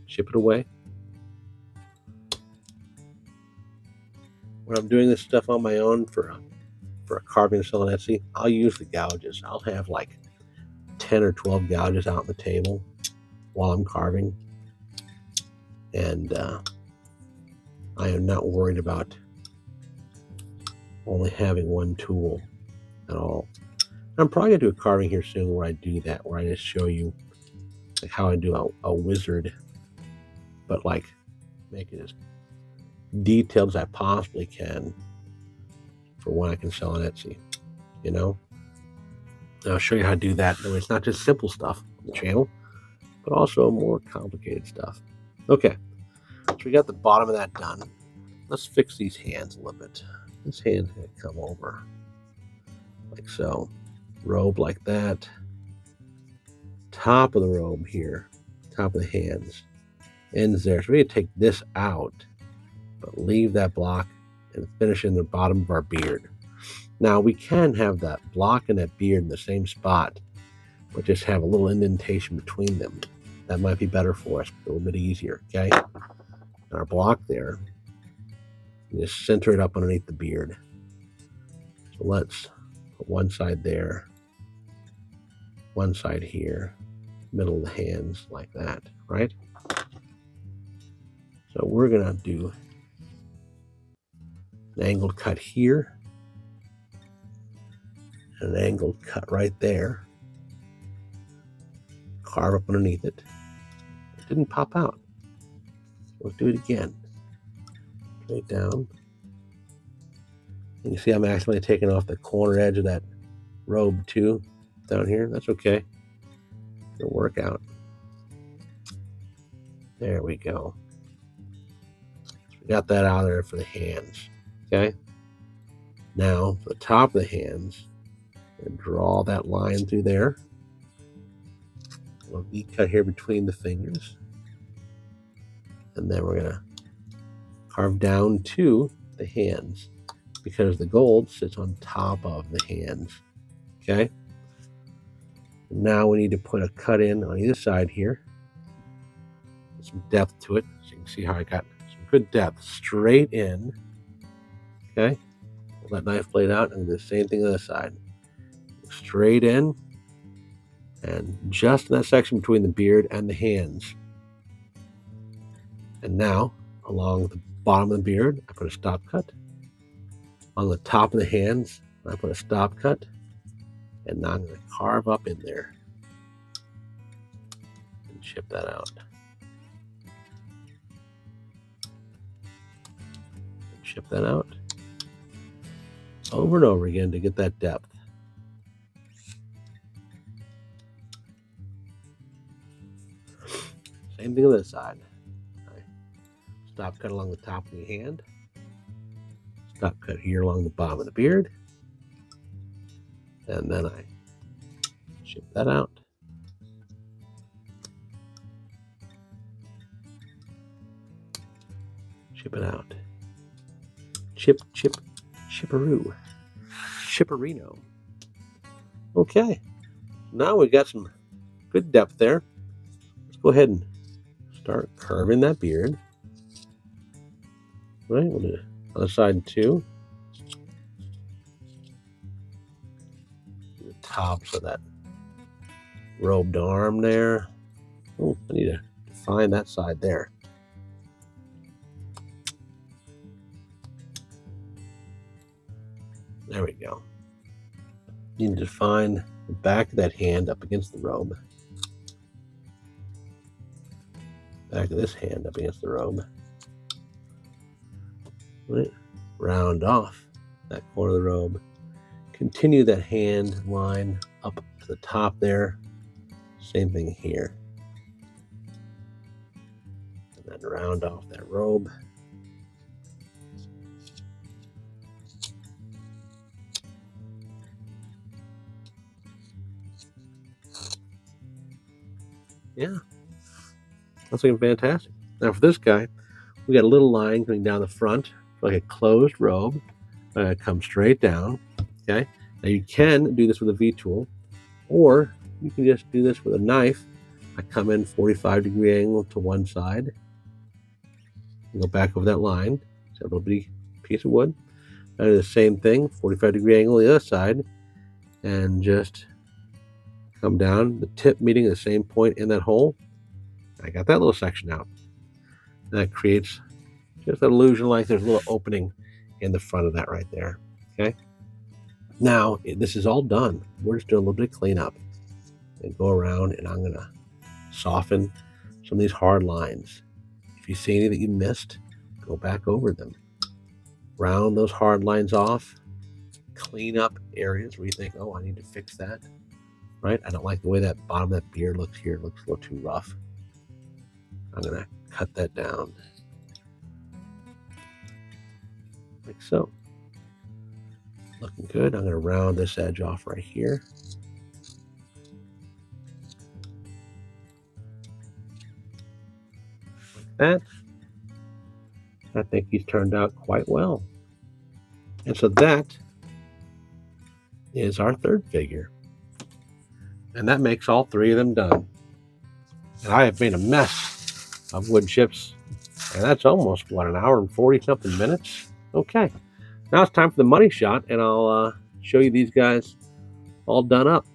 chip it away. When I'm doing this stuff on my own for a carving sale on Etsy, I'll use the gouges. I'll have like 10 or 12 gouges out on the table while I'm carving. And I am not worried about only having one tool at all. I'm probably going to do a carving here soon where I do that, where I just show you like how I do a wizard, but like make it as detailed as I possibly can for when I can sell on Etsy, you know? And I'll show you how to do that. That way it's not just simple stuff on the channel, but also more complicated stuff. Okay, so we got the bottom of that done. Let's fix these hands a little bit. This hand's gonna come over like so. Robe like that. Top of the robe here, top of the hands, ends there. So we're gonna take this out, but leave that block and finish in the bottom of our beard. Now we can have that block and that beard in the same spot, but just have a little indentation between them. That might be better for us, a little bit easier, okay? And our block there, just center it up underneath the beard. So let's put one side there, one side here, middle of the hands like that, right? So we're gonna do an angled cut here, and an angled cut right there. Carve up underneath it. It didn't pop out. Let's do it again. Straight down. And you see I'm accidentally taking off the corner edge of that robe too, down here. That's okay. It'll work out. There we go. So we got that out of there for the hands. Okay. Now for the top of the hands, and draw that line through there. A little V cut here between the fingers. And then we're gonna carve down to the hands because the gold sits on top of the hands. Okay. Now we need to put a cut in on either side here. some depth to it. So you can see how I got some good depth straight in. Okay, pull that knife blade out and do the same thing on the other side. Straight in, and just in that section between the beard and the hands. And now, along the bottom of the beard, I put a stop cut. On the top of the hands, I put a stop cut. And now I'm going to carve up in there and chip that out. And chip that out over and over again to get that depth. Same thing on this side. Stop cut along the top of the hand. Stop cut here along the bottom of the beard. And then I chip that out. Chip it out. Chip, chip, chipperoo. Chipperino. Okay. Now we've got some good depth there. Let's go ahead and start curving that beard. Right, we'll do the other side too. The tops of that robed arm there. Oh, I need to define that side there. There we go. You need to define the back of that hand up against the robe. Back of this hand up against the robe. Right. Round off that corner of the robe. Continue that hand line up to the top there. Same thing here. And then round off that robe. Yeah, that's looking fantastic. Now for this guy, we got a little line coming down the front, like a closed robe. Come straight down. Okay. Now you can do this with a V-tool, or you can just do this with a knife. I come in 45-degree angle to one side. Go back over that line. It's a little bitty piece of wood. I do the same thing, 45-degree angle the other side, and just come down, the tip meeting the same point in that hole. I got that little section out. That creates just that illusion like there's a little opening in the front of that right there. Okay. Now this is all done. We're just doing a little bit of cleanup and go around, and I'm gonna soften some of these hard lines. If you see any that you missed, go back over them. Round those hard lines off. Clean up areas where you think, oh, I need to fix that. Right? I don't like the way that bottom of that beard looks here. It looks a little too rough. I'm going to cut that down. Like so. Looking good. I'm going to round this edge off right here. Like that. I think he's turned out quite well. And so that is our third figure. And that makes all three of them done. And I have made a mess of wood chips. And that's almost, what, an hour and 40-something minutes? Okay. Now it's time for the money shot, and I'll show you these guys all done up.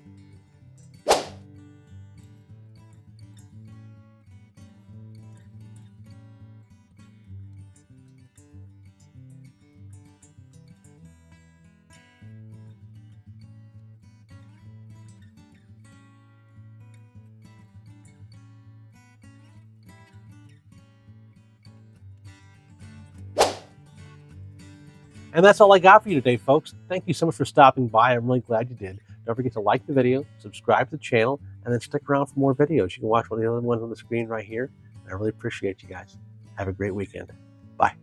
And that's all I got for you today, folks. Thank you so much for stopping by. I'm really glad you did. Don't forget to like the video, subscribe to the channel, and then stick around for more videos. You can watch one of the other ones on the screen right here. I really appreciate you guys. Have a great weekend. Bye.